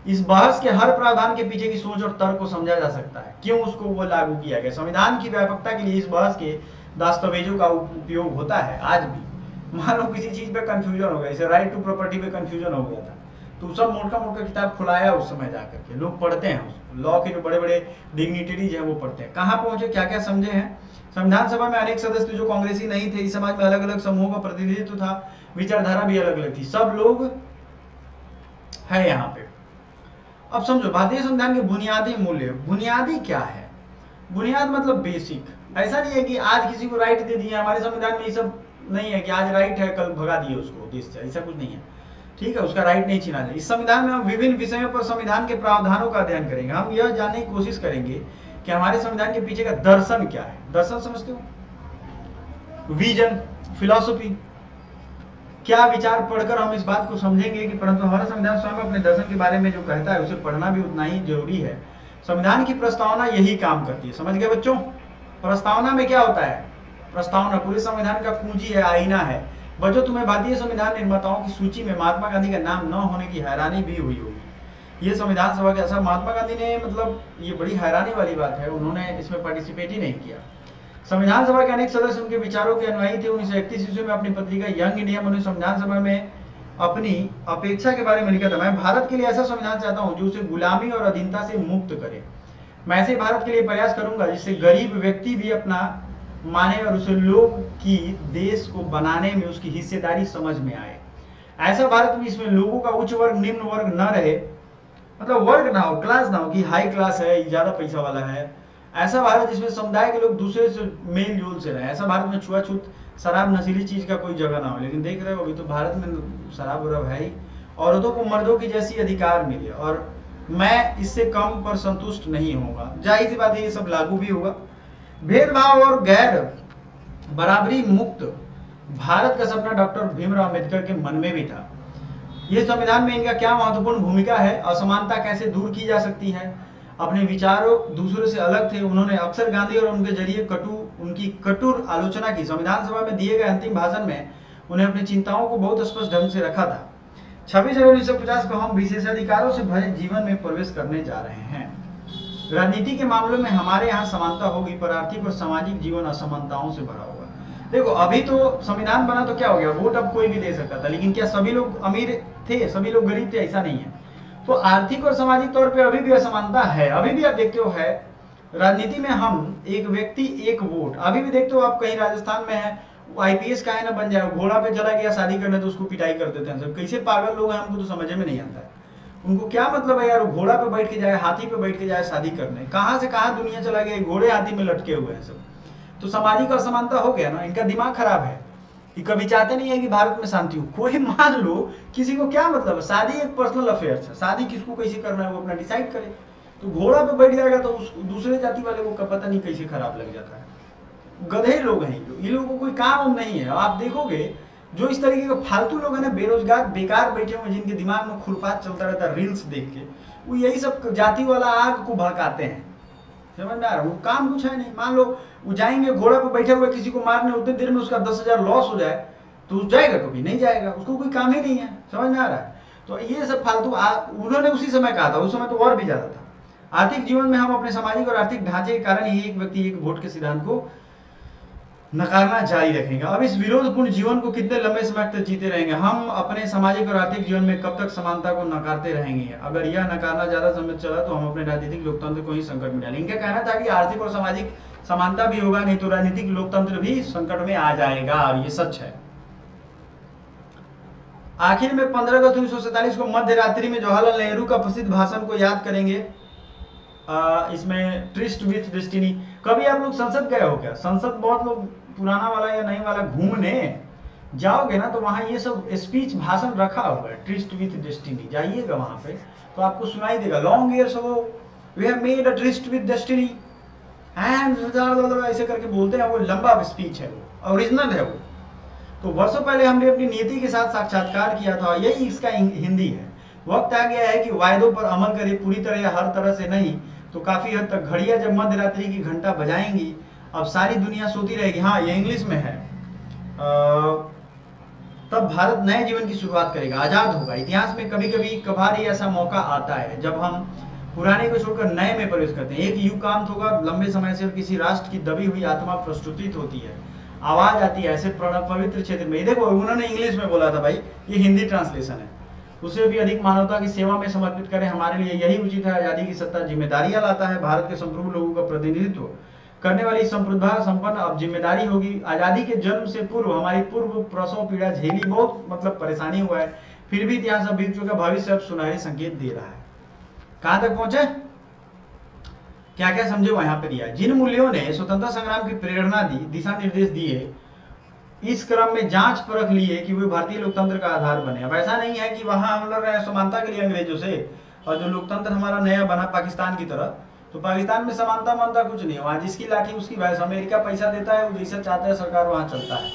इस बहस के हर प्रावधान के पीछे की सोच और तर्क को समझा जा सकता है, क्यों उसको वो लागू किया गया। संविधान की व्यापकता के लिए इस बहस के दस्तावेजों का उपयोग होता है आज भी। मान लो किसी चीज पे कंफ्यूजन हो गया, जैसे राइट टू प्रॉपर्टी पे कंफ्यूजन हो गया था, तो सब मोटा मोटा किताब खुलाया उस समय जाकर के, लोग पढ़ते हैं उसको, लॉ के जो बड़े बड़े डिग्निटरीज हैं वो पढ़ते हैं, कहाँ पहुंचे, क्या क्या समझे हैं। संविधान सभा में अनेक सदस्य जो कांग्रेसी नहीं थे, इस समाज में अलग अलग समूहों का प्रतिनिधित्व था, विचारधारा भी अलग अलग थी, सब लोग है यहाँ पे। अब समझो भारतीय संविधान के बुनियादी मूल्य, बुनियादी क्या है, बुनियाद मतलब बेसिक। ऐसा नहीं है कि आज किसी को राइट दे दिए, हमारे संविधान में ये सब नहीं है कि आज राइट है कल भगा दिए उसको देश से, ऐसा कुछ नहीं है, ठीक है, उसका राइट नहीं छीना जाए। इस संविधान में हम विभिन्न विषयों पर संविधान के प्रावधानों का अध्ययन करेंगे। हम यह जानने की कोशिश करेंगे कि हमारे संविधान के पीछे का दर्शन क्या है। दर्शन समझते हो, विजन, फिलॉसफी, क्या विचार पढ़कर हम इस बात को समझेंगे कि परंतु हमारा संविधान स्वयं अपने दर्शन के बारे में जो कहता है उसे पढ़ना भी उतना ही जरूरी है। संविधान की प्रस्तावना यही काम करती है, समझ गए बच्चों। प्रस्तावना में क्या होता है, प्रस्तावना पूरे संविधान का कुंजी है, आईना है। बच्चों तुम्हें भारतीय संविधान निर्माताओं की सूची में महात्मा गांधी का नाम न होने की हैरानी भी हुई होगी। ये संविधान सभा के ऐसा महात्मा गांधी ने, मतलब ये बड़ी हैरानी वाली बात है, उन्होंने इसमें पार्टिसिपेट ही नहीं किया। संविधान सभा के अनेक सदस्य उनके विचारों के अनुयायी थे। 1931 ईस्वी में अपनी पत्रिका यंग इंडिया में संविधान सभा में अपनी अपेक्षा के बारे में लिखा था, मैं भारत के लिए ऐसा संविधान चाहता हूं जो उसे गुलामी और अधीनता से मुक्त करे। मैं ऐसे भारत के लिए प्रयास करूंगा जिससे गरीब व्यक्ति भी अपना माने और उसे लोग की देश को बनाने में उसकी हिस्सेदारी समझ में आए। ऐसा भारत भी इसमें लोगों का उच्च वर्ग निम्न वर्ग न रहे, मतलब वर्ग ना हो, क्लास ना हो कि हाई क्लास है ज्यादा पैसा वाला है। ऐसा भारत जिसमें समुदाय के लोग दूसरे से मेल जोल से रहे। ऐसा भारत में छुआछूत, शराब, नशीली चीज का कोई जगह ना हो। लेकिन देख रहे हो अभी तो भारत में शराब वराब है ही। औरतों को मर्दों की जैसी अधिकार मिले और मैं इससे कम पर संतुष्ट नहीं होगा। जाहिर सी बात है ये सब लागू भी होगा। भेदभाव और गैर बराबरी मुक्त भारत का सपना डॉक्टर भीमराव अम्बेडकर के मन में भी था। ये संविधान में इनका क्या महत्वपूर्ण भूमिका है, असमानता कैसे दूर की जा सकती है, अपने विचारों दूसरों से अलग थे। उन्होंने अक्सर गांधी और उनके जरिए उनकी कटुर आलोचना की। संविधान सभा में दिए गए अंतिम भाषण में उन्हें अपनी चिंताओं को बहुत स्पष्ट ढंग से रखा था। 26 जनवरी 1950 को हम विशेषाधिकारों से भरे जीवन में प्रवेश करने जा रहे हैं। राजनीति के मामलों में हमारे यहाँ समानता होगी, पर आर्थिक और सामाजिक जीवन असमानताओं से भरा होगा। देखो अभी तो संविधान बना तो क्या हो गया, वोट अब कोई भी दे सकता था, लेकिन क्या सभी लोग अमीर थे, सभी लोग गरीब थे, ऐसा नहीं है। तो आर्थिक और सामाजिक तौर पे अभी भी असमानता है। अभी भी आप देखते हो है राजनीति में, हम एक व्यक्ति एक वोट, अभी भी देखते हो आप कहीं राजस्थान में है, आईपीएस का है ना बन जाए, घोड़ा पे चला गया शादी करने तो उसको पिटाई कर देते हैं सब। कैसे पागल लोग हैं, हमको तो समझ में नहीं आता है। उनको क्या मतलब है यार, घोड़ा पे बैठ के जाए, हाथी पे बैठ के जाए शादी करने, कहां से कहां दुनिया चला गया, घोड़े हाथी में लटके हुए हैं सब। तो सामाजिक असमानता हो गया ना, इनका दिमाग खराब है कि कभी चाहते नहीं है कि भारत में शांति हो। कोई मान लो किसी को क्या मतलब है, शादी एक पर्सनल अफेयर है, शादी किसको कैसे करना है वो अपना डिसाइड करे। तो घोड़ा पे बैठ जाएगा तो उस दूसरे जाति वाले को पता नहीं कैसे खराब लग जाता है। गधे लोग हैं ये लोगों को कोई काम नहीं है। आप देखोगे जो इस तरीके के फालतू लोग हैं ना, बेरोजगार बेकार बैठे हुए, जिनके दिमाग में खुरपात चलता रहता है रील्स देख के, वो यही सब जाति वाला आग को भड़काते हैं। समझ में आ रहा है, वो काम कुछ है नहीं। मान लो वो जाएंगे घोड़ा पे बैठे हुए किसी को मारने, उतनी देर में उसका 10,000 लॉस हो जाए तो जाएगा, कभी नहीं जाएगा, उसको कोई काम ही नहीं है। समझ में आ रहा है। तो ये सब फालतू उन्होंने उसी समय कहा था, उस समय तो और भी ज्यादा था। आर्थिक जीवन में हम अपने सामाजिक और आर्थिक ढांचे के कारण ही एक व्यक्ति एक वोट के सिद्धांत को नकारना जारी रखेंगे। अब इस विरोधपूर्ण जीवन को कितने लंबे समय तक जीते रहेंगे हम? अपने सामाजिक और आर्थिक जीवन में कब तक समानता को नकारते रहेंगे? अगर यह नकारना ज्यादा समय चला तो हम अपने राजनीतिक लोकतंत्र को ही संकट में डालेंगे। इनका कहना था कि आर्थिक और सामाजिक समानता भी होगा, नहीं तो राजनीतिक लोकतंत्र भी संकट में आ जाएगा, और ये सच है। आखिर में 15 अगस्त 1947 को मध्य रात्रि में जवाहरलाल नेहरू का प्रसिद्ध भाषण को याद करेंगे। इसमें ट्रिस्ट विथ डेस्टिनी। कभी आप लोग संसद गए हो क्या? संसद बहुत लोग पुराना वाला या नई वाला घूमने जाओगे ना, तो वहां ये सब स्पीच भाषण रखा हुआ है, ट्रिस्ट विथ डेस्टिनी। जाइएगा वहां पे तो आपको सुनाई देगा, long years ago we have made a tryst with destiny and ऐसे करके बोलते हैं। वो लंबा स्पीच है, वो ओरिजिनल है वो। तो वर्षों पहले हमने अपनी नीति के साथ साक्षात्कार किया था, यही इसका हिंदी है। वक्त आ गया है कि वायदों पर अमल करें, पूरी तरह या हर तरह से नहीं तो काफी हद तक। घड़ियां जब मध्य रात्रि की घंटा बजाएंगी, अब सारी दुनिया सोती रहेगी। हाँ, ये इंग्लिश में है। तब भारत नए जीवन की शुरुआत करेगा, आजाद होगा। इतिहास में कभी कभी कभार ही ऐसा मौका आता है जब हम पुराने को छोड़कर नए में प्रवेश करते हैं। एक युगांत होगा लंबे समय से, और किसी राष्ट्र की दबी हुई आत्मा प्रस्तुतित होती है, आवाज आती है ऐसे पवित्र क्षेत्र में। देखो उन्होंने इंग्लिश में बोला था भाई, ये हिंदी ट्रांसलेशन है। उसे भी अधिक मानवता की सेवा में समर्पित करें, हमारे लिए यही उचित है। आजादी की सत्ता जिम्मेदारियां लाता है, भारत के संप्रभु लोगों का प्रतिनिधित्व करने वाली संप्रभुता संपन्न अब जिम्मेदारी होगी। आजादी के जन्म से पूर्व हमारी पूर्व प्रसव पीड़ा झेली, बहुत मतलब परेशानी हुआ है, फिर भी इतिहास अब बीत चुका, भविष्य अब सुनहरे संकेत दे रहा है। कहां तक पहुंचे, क्या क्या समझे वहां पर दिया। जिन मूल्यों ने स्वतंत्रता संग्राम की प्रेरणा दी, दिशा निर्देश दिए, इस क्रम में जांच परख लिए कि वे भारतीय लोकतंत्र का आधार बने। अब ऐसा नहीं है कि वहां हम लड़ रहे हैं समानता के लिए अंग्रेजों से, और जो लोकतंत्र हमारा नया बना पाकिस्तान की तरह, तो पाकिस्तान में समानता मानता कुछ नहीं है, वहां जिसकी लाठी उसकी भैंस। अमेरिका पैसा देता है, वो जैसा चाहता है सरकार वहां चलता है।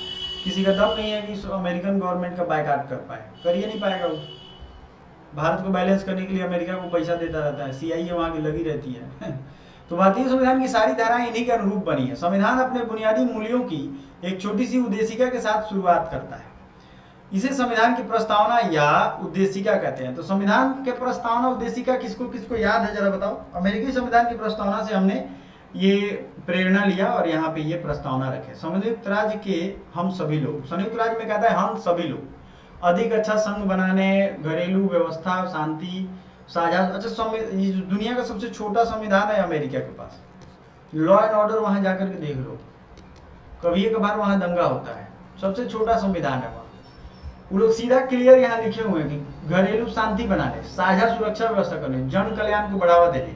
किसी का दम नहीं है कि अमेरिकन गवर्नमेंट का बायकॉट कर पाए, कर ही नहीं पाएगा वो। भारत को बैलेंस करने के लिए अमेरिका को पैसा देता रहता है, CIA वहां की लगी रहती है। तो भारतीय संविधान की सारी धाराएं इन्हीं के अनुरूप बनी है। संविधान अपने बुनियादी मूल्यों की एक छोटी सी उद्देशिका के साथ शुरुआत करता है। इसे संविधान की प्रस्तावना या उद्देशिका कहते हैं। तो संविधान के प्रस्तावना उद्देशिका किसको किसको याद है जरा बताओ। अमेरिकी संविधान की प्रस्तावना से हमने ये प्रेरणा लिया और यहाँ पे ये प्रस्तावना रखे। संयुक्त राज्य के हम सभी लोग, संयुक्त राज्य में कहता है हम सभी लोग, अधिक अच्छा संघ बनाने, घरेलू व्यवस्था, शांति, साझा। अच्छा, दुनिया का सबसे छोटा संविधान है अमेरिका के पास। लॉ एंड ऑर्डर वहां जाकर के देख लो, कभी एक बार वहां दंगा होता है। सबसे छोटा संविधान है वहां। वो लोग सीधा क्लियर यहाँ लिखे हुए हैं कि घरेलू शांति बनाने, साझा सुरक्षा व्यवस्था करने, जन कल्याण को बढ़ावा देने,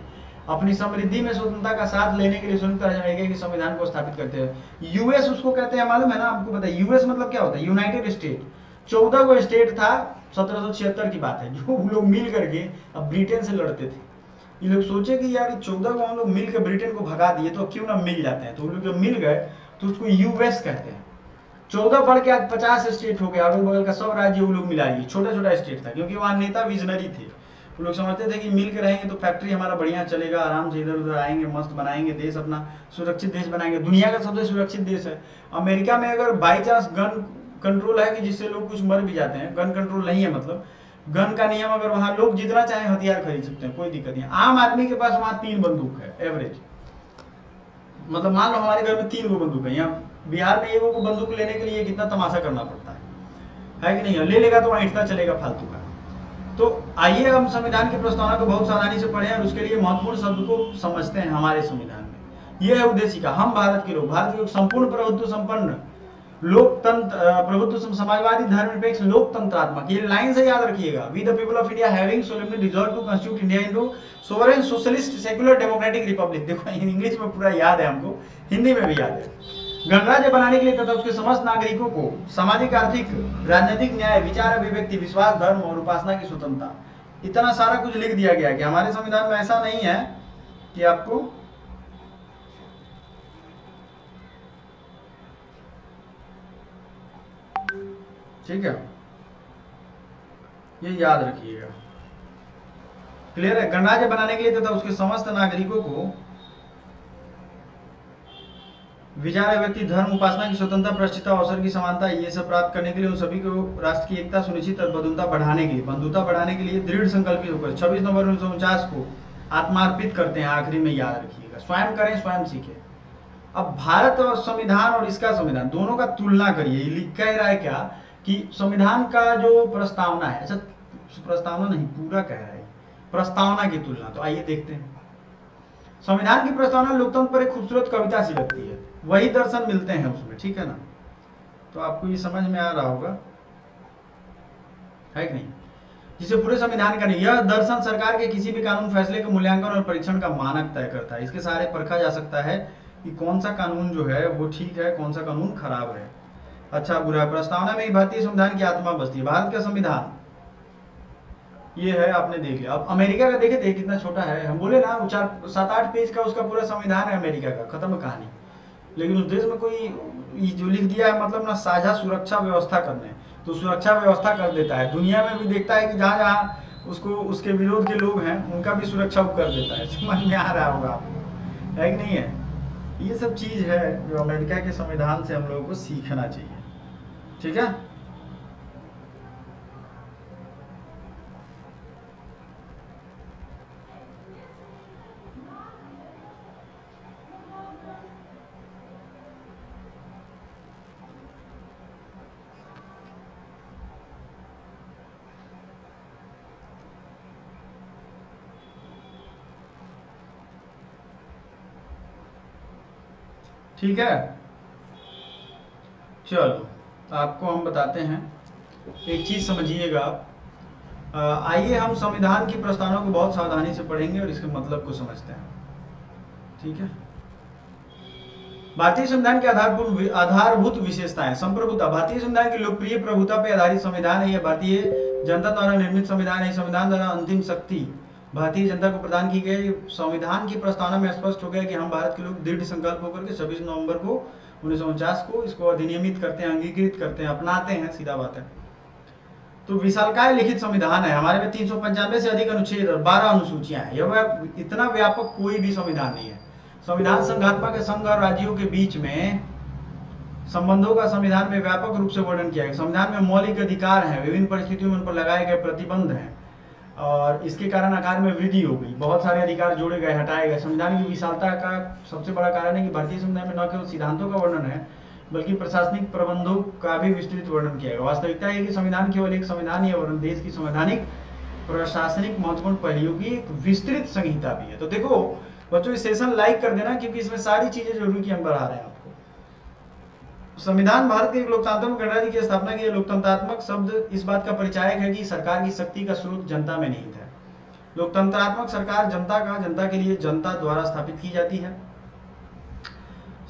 अपनी समृद्धि में स्वतंत्रता का साथ लेने के लिए संयुक्त राज्य अमेरिका के संविधान को स्थापित करते हैं। यूएस उसको कहते हैं, मालूम है ना आपको, पता है यूएस मतलब क्या होता है? United state. 14 को स्टेट था, 1776 की बात है, जो वो लोग मिल करके अब ब्रिटेन से लड़ते थे। ये लोग सोचे कि यार 14 को हम लोग मिल के ब्रिटेन को भगा दिए तो क्यों ना मिल जाते हैं। तो वो लोग जब मिल गए तो उसको यूएस कहते हैं। 14 बढ़ के आज 50 स्टेट हो गया, अगल बगल का सब राज्य वो लोग मिला लिए। छोटा छोटा स्टेट था, क्योंकि वहाँ नेता विजनरी थे। वो लोग समझते थे कि मिल के रहेंगे तो फैक्ट्री हमारा बढ़िया चलेगा, आराम से इधर उधर आएंगे, मस्त बनाएंगे देश अपना, सुरक्षित देश बनाएंगे। दुनिया का सबसे सुरक्षित देश है अमेरिका में। अगर बाई चांस गन कंट्रोल है कि जिससे लोग कुछ मर भी जाते हैं, गन कंट्रोल नहीं है, मतलब गन का नियम, अगर वहां लोग जितना चाहे हथियार खरीद सकते हैं, कोई दिक्कत नहीं। आम आदमी के पास वहां 3 बंदूक है एवरेज। मतलब मान लो हमारे घर में 3 गो बंदूक है, यहाँ बिहार में एगो को बंदूक लेने के लिए कितना तमाशा करना पड़ता है कि नहीं? ले लेगा तो वहां इतना चलेगा फालतू का। तो आइए हम संविधान की प्रस्तावना को बहुत सावधानी से पढ़ें और उसके लिए महत्वपूर्ण शब्द को समझते हैं। हमारे संविधान में यह है उद्देशिका, हम भारत के लोग, भारत के लोग संपूर्ण प्रभुत्व संपन्न लोकतंत्र, प्रभुत्व समाजवादी धर्मनिरपेक्ष लोकतंत्रात्मक, ये लाइन से याद रखिएगा। We the people of India having solemnly resolve to constitute India into sovereign socialist secular democratic republic. देखो इंग्लिश में पूरा याद है हमको, हिंदी में भी याद है। गणराज्य बनाने के लिए तथा उसके समस्त नागरिकों को सामाजिक, आर्थिक, राजनीतिक न्याय, विचार अभिव्यक्ति, विश्वास, धर्म और उपासना की स्वतंत्रता, इतना सारा कुछ लिख दिया गया कि हमारे संविधान में ऐसा नहीं है कि आपको ठीक है, ये याद रखिएगा। क्लियर है? गणराज्य बनाने के लिए तथा उसके समस्त नागरिकों को विचार व्यक्ति, धर्म, उपासना की स्वतंत्रता, प्रतिष्ठा, अवसर की समानता, ये सब प्राप्त करने के लिए उन सभी को राष्ट्र की एकता सुनिश्चित और बंधुता बढ़ाने के लिए, दृढ़ संकल्पित होकर 26 नवंबर 1949 को आत्मार्पित करते हैं। आखिरी में याद रखिएगा, स्वयं करें स्वयं सीखें। अब भारत और संविधान और इसका संविधान दोनों का तुलना करिए। लिख कह रहा है क्या कि संविधान का जो प्रस्तावना है, अच्छा प्रस्तावना नहीं पूरा कह रहा है, प्रस्तावना की तुलना। तो आइए देखते हैं। संविधान की प्रस्तावना लोकतंत्र पर एक खूबसूरत कविता सी लगती है, वही दर्शन मिलते हैं उसमें, ठीक है ना? तो आपको ये समझ में आ रहा होगा, है कि नहीं? जिसे पूरे संविधान का नहीं, यह दर्शन सरकार के किसी भी कानून फैसले के मूल्यांकन और परीक्षण का मानक तय करता है। इसके सहारे परखा जा सकता है कि कौन सा कानून जो है वो ठीक है, कौन सा कानून खराब है, अच्छा बुरा है। प्रस्तावना में भारतीय संविधान की आत्मा बसती है। भारत का संविधान ये है, आपने देख लिया। अब अमेरिका का देखे थे कितना छोटा है, हम बोले ना 4-7-8 पेज का उसका पूरा संविधान है अमेरिका का, खत्म कहानी। लेकिन उस देश में कोई जो लिख दिया है मतलब ना साझा सुरक्षा व्यवस्था करने, तो सुरक्षा व्यवस्था कर देता है। दुनिया में भी देखता है कि जहाँ जहाँ उसको उसके विरोध के लोग हैं उनका भी सुरक्षा कर देता है। समझ में आ रहा होगा आपको, है कि नहीं है? ये सब चीज है जो अमेरिका के संविधान से हम लोगों को सीखना चाहिए, ठीक है? ठीक है, चलो आपको हम बताते हैं, एक चीज समझिएगा आप। आइए हम संविधान की प्रस्तावना को बहुत सावधानी से पढ़ेंगे और इसके मतलब को समझते हैं। ठीक है, भारतीय संविधान की आधारभूत विशेषताएं। संप्रभुता, भारतीय संविधान की लोकप्रिय प्रभुता पर आधारित संविधान है। यह भारतीय जनता द्वारा निर्मित संविधान है। संविधान द्वारा अंतिम शक्ति भारतीय जनता को प्रदान की गई। संविधान की प्रस्तावना में स्पष्ट हो गया कि हम भारत के लोग दृढ़ संकल्प होकर के 26 नवंबर को 1949 को इसको अधिनियमित करते हैं, अंगीकृत करते हैं, अपनाते हैं, सीधा बात है। तो विशालकाय लिखित संविधान है हमारे में, 395 से अधिक अनुच्छेद और 12 अनुसूचियां हैं। यह इतना व्यापक कोई भी संविधान नहीं है। संविधान संघात्मक है, संघ और राज्यों के बीच में संबंधों का संविधान में व्यापक रूप से वर्णन किया गया। संविधान में मौलिक अधिकार हैं, विभिन्न परिस्थितियों में उन पर लगाए गए प्रतिबंध हैं और इसके कारण आकार में वृद्धि हो गई। बहुत सारे अधिकार जोड़े गए, हटाए गए। संविधान की विशालता का सबसे बड़ा कारण है कि भारतीय संविधान में न केवल सिद्धांतों का वर्णन है बल्कि प्रशासनिक प्रबंधों का भी विस्तृत वर्णन किया गया। वास्तविकता है कि संविधान केवल एक संविधान ही है वरन देश की संवैधानिक प्रशासनिक महत्वपूर्ण पहलुओं की एक विस्तृत संहिता भी है। तो देखो बच्चों, इस सेशन लाइक कर देना क्योंकि इसमें सारी चीजें जरूरी की हम बढ़ा रहे हैं आपको। संविधान भारत के एक लोकतांत्रिक गणराज्य की स्थापना की। लोकतंत्रात्मक शब्द इस बात का परिचायक है कि सरकार की शक्ति का स्रोत जनता में निहित है। लोकतंत्रात्मक सरकार जनता के लिए जनता द्वारा स्थापित की जाती है।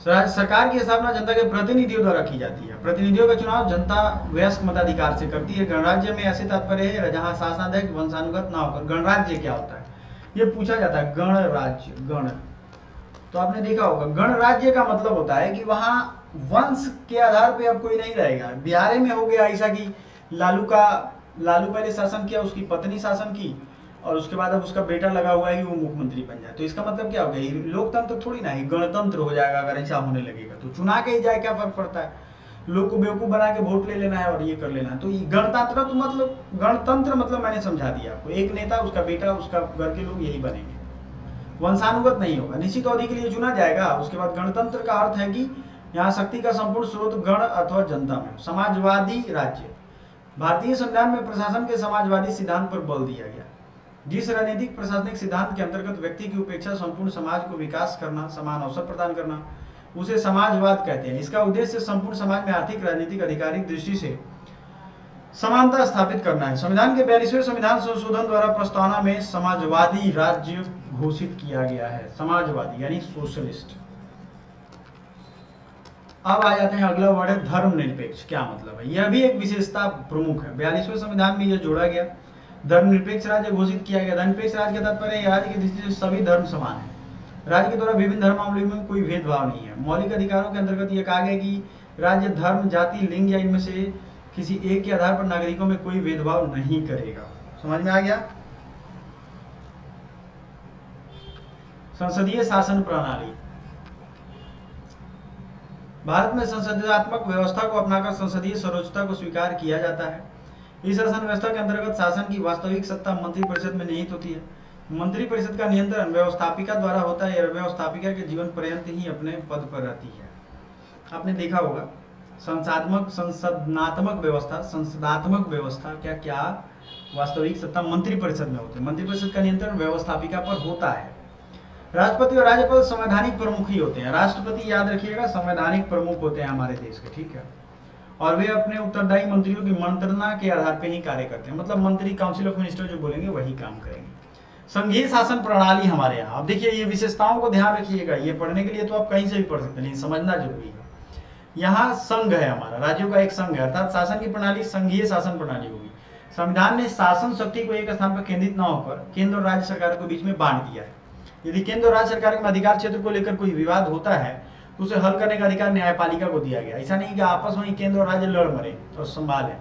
सरकार की स्थापना जनता के प्रतिनिधियों द्वारा की जाती है। प्रतिनिधियों का चुनाव जनता वयस्क मताधिकार से करती है। गणराज्य में ऐसे तात्पर्य है जहां शासनाध्यक्ष वंशानुगत ना होकर। गणराज्य क्या होता है ये पूछा जाता है। गणराज्य, गण तो आपने देखा होगा, गणराज्य का मतलब होता है कि वहां वंश के आधार पे अब कोई नहीं रहेगा। बिहार में हो गया ऐसा कि लालू पहले शासन किया, उसकी पत्नी शासन की और उसके बाद अब उसका बेटा लगा हुआ है कि वो मुख्यमंत्री बन जाए। तो इसका मतलब क्या हो गया, लोकतंत्र थोड़ी ना है, गणतंत्र हो जाएगा अगर ऐसा होने लगेगा। तो चुना के ही जाए, क्या फर्क पड़ता है, लोग को बेवकूफ बना के वोट ले लेना है और ये कर लेना है। तो गणतंत्र मतलब मैंने समझा दिया आपको, एक नेता, उसका बेटा, उसका घर के लोग यही बनेंगे, वंशानुगत नहीं होगा, निश्चित अवधि के लिए चुना जाएगा। उसके बाद गणतंत्र का अर्थ है कि यहाँ शक्ति का संपूर्ण स्रोत गण अथवा जनता में। समाजवादी राज्य, भारतीय संविधान में प्रशासन के समाजवादी सिद्धांत पर बल दिया गया। जिस राजनीतिक प्रशासनिक सिद्धांत के अंतर्गत व्यक्ति की उपेक्षा संपूर्ण समाज को विकास करना, समान अवसर प्रदान करना, उसे समाजवाद कहते हैं। इसका उद्देश्य संपूर्ण समाज में आर्थिक, राजनीतिक, अधिकारिक दृष्टि से समानता स्थापित करना है। संविधान के 42वें संविधान संशोधन द्वारा प्रस्तावना में समाजवादी राज्य घोषित किया गया है। समाजवादी यानी सोशलिस्ट। अब आ जाते हैं, अगला वर्ड है धर्मनिरपेक्ष। क्या मतलब है, यह भी एक विशेषता प्रमुख है। 42वें संविधान में यह जोड़ा गया। धर्मनिरपेक्ष राज्य घोषित किया गया। धर्मनिरपेक्ष राज्य का तात्पर्य राज्य की दृष्टि से सभी धर्म समान है। राज्य के द्वारा विभिन्न धर्मावलंबियों में कोई भेदभाव नहीं है। मौलिक अधिकारों के अंतर्गत यह कहा गया कि राज्य धर्म, जाति, लिंग या इनमें से किसी एक के आधार पर नागरिकों में कोई भेदभाव नहीं करेगा। समझ में आ गया। संसदीय शासन प्रणाली, भारत में संसदीयात्मक व्यवस्था को अपनाकर संसदीय सर्वोच्चता को स्वीकार किया जाता है। इस शासन व्यवस्था के अंतर्गत शासन की वास्तविक सत्ता मंत्रिपरिषद में निहित होती है। मंत्रिपरिषद का नियंत्रण व्यवस्थापिका द्वारा होता है। व्यवस्थापिका के जीवन पर्यंत ही अपने पद पर रहती है। आपने देखा होगा, संसदनात्मक व्यवस्था, संसदात्मक व्यवस्था क्या वास्तविक सत्ता मंत्रिपरिषद में होती है। मंत्रिपरिषद का नियंत्रण व्यवस्थापिका पर होता है। राष्ट्रपति और राज्यपाल संवैधानिक प्रमुख ही होते हैं। राष्ट्रपति, याद रखिएगा, संवैधानिक प्रमुख होते हैं हमारे देश के, ठीक है। और वे अपने उत्तरदायी मंत्रियों की मंत्रणा के आधार पर ही कार्य करते हैं। मतलब मंत्री, काउंसिल ऑफ मिनिस्टर जो बोलेंगे वही काम करेंगे। संघीय शासन प्रणाली हमारे यहाँ, अब देखिए ये विशेषताओं को ध्यान रखिएगा। ये पढ़ने के लिए तो आप कहीं से भी पढ़ सकते हैं, लेकिन समझना जरूरी है। यहाँ संघ है हमारा, राज्यों का एक संघ है, अर्थात शासन की प्रणाली संघीय शासन प्रणाली होगी। संविधान ने शासन शक्ति को एक स्थान पर केंद्रित न होकर केंद्र और राज्य सरकार के बीच में बांट दिया है। यदि केंद्र और राज्य सरकार के अधिकार क्षेत्र को लेकर कोई विवाद होता है तो उसे हल करने का अधिकार न्यायपालिका को दिया गया। ऐसा नहीं कि आपस में केंद्र और राज्य लड़ मरे और संभाले।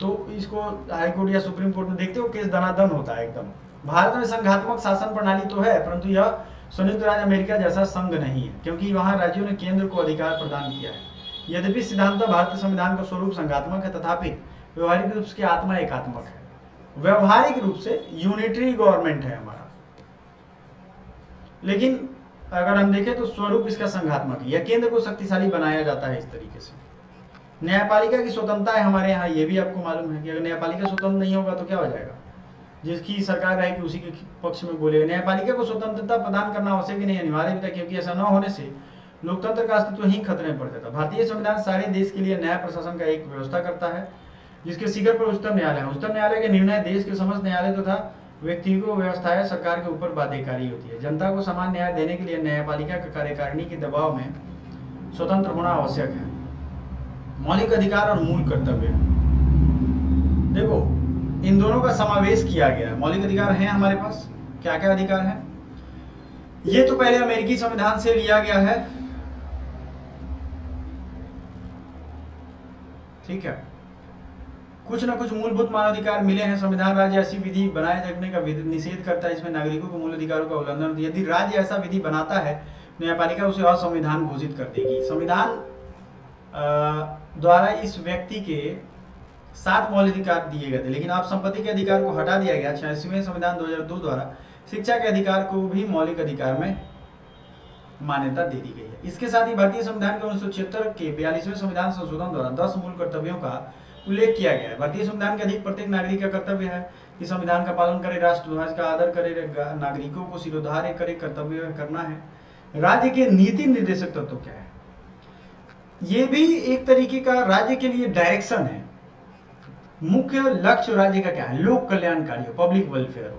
तो इसको हाईकोर्ट या सुप्रीम कोर्ट में देखते हो, केस दनादन होता है एकदम। भारत में संघात्मक शासन प्रणाली तो है, परंतु यह संयुक्त राज्य अमेरिका जैसा संघ नहीं है, क्योंकि वहां राज्यों ने केंद्र को अधिकार प्रदान किया है। यद्यपि सिद्धांत भारतीय संविधान का स्वरूप संघात्मक है, तथापि व्यवहारिक रूप से आत्मा एकात्मक है। व्यवहारिक रूप से यूनिटरी गवर्नमेंट है हमारा, लेकिन अगर हम देखें तो स्वरूप इसका संघात्मक है। यह केंद्र को शक्तिशाली बनाया जाता है इस तरीके से। न्यायपालिका की स्वतंत्रता है हमारे यहाँ, ये भी आपको मालूम है कि अगर न्यायपालिका स्वतंत्र नहीं होगा तो क्या हो जाएगा, जिसकी सरकार रहेगी उसी के पक्ष में बोलेगा। न्यायपालिका को स्वतंत्रता प्रदान करना आवश्यक नहीं, अनिवार्य भी था, क्योंकि ऐसा न होने से लोकतंत्र का अस्तित्व ही खतरे में पड़ जाता। भारतीय संविधान सारे देश के लिए न्याय प्रशासन का एक व्यवस्था करता है, जिसके शिखर पर उच्चतम न्यायालय है। उच्चतम न्यायालय के निर्णय देश के समस्त न्यायालय तथा व्यक्तिगत व्यवस्थाएं सरकार के ऊपर बाध्यकारी होती है। जनता को समान न्याय देने के लिए न्यायपालिका का कार्यकारिणी के दबाव में स्वतंत्र होना आवश्यक है। मौलिक अधिकार और मूल कर्तव्य, देखो इन दोनों का समावेश किया गया है। मौलिक अधिकार हैं हमारे पास, क्या क्या अधिकार है, ये तो पहले अमेरिकी संविधान से लिया गया है, ठीक है। कुछ न कुछ मूलभूत मानवाधिकार मिले हैं। संविधान राज्य ऐसी विधि बनाए रखने का निषेध करता है इसमें नागरिकों को मूल अधिकारों का उल्लंघन। यदि राज्य ऐसा विधि बनाता है, न्यायपालिका उसे असंविधान घोषित कर देगी। संविधान द्वारा इस व्यक्ति के 7 मौलिक अधिकार दिए गए थे, लेकिन अब संपत्ति के अधिकार को हटा दिया गया। 86वें संविधान 2002 द्वारा शिक्षा के अधिकार को भी मौलिक अधिकार में मान्यता दे दी गई है। इसके साथ ही भारतीय संविधान के 1976 के 42वें संविधान संशोधन द्वारा 10 मूल कर्तव्यों का उल्लेख किया गया है। भारतीय संविधान के अधिक प्रत्येक नागरिक का कर्तव्य है कि संविधान का पालन करे, राष्ट्रध्वज का आदर करे, नागरिकों को शिरोधार्य करे, कर्तव्य करना है। राज्य के नीति निर्देशक तत्व क्या है, ये भी एक तरीके का राज्य के लिए डायरेक्शन है। मुख्य लक्ष्य राज्य का क्या है, लोक कल्याणकारी हो, पब्लिक वेलफेयर हो।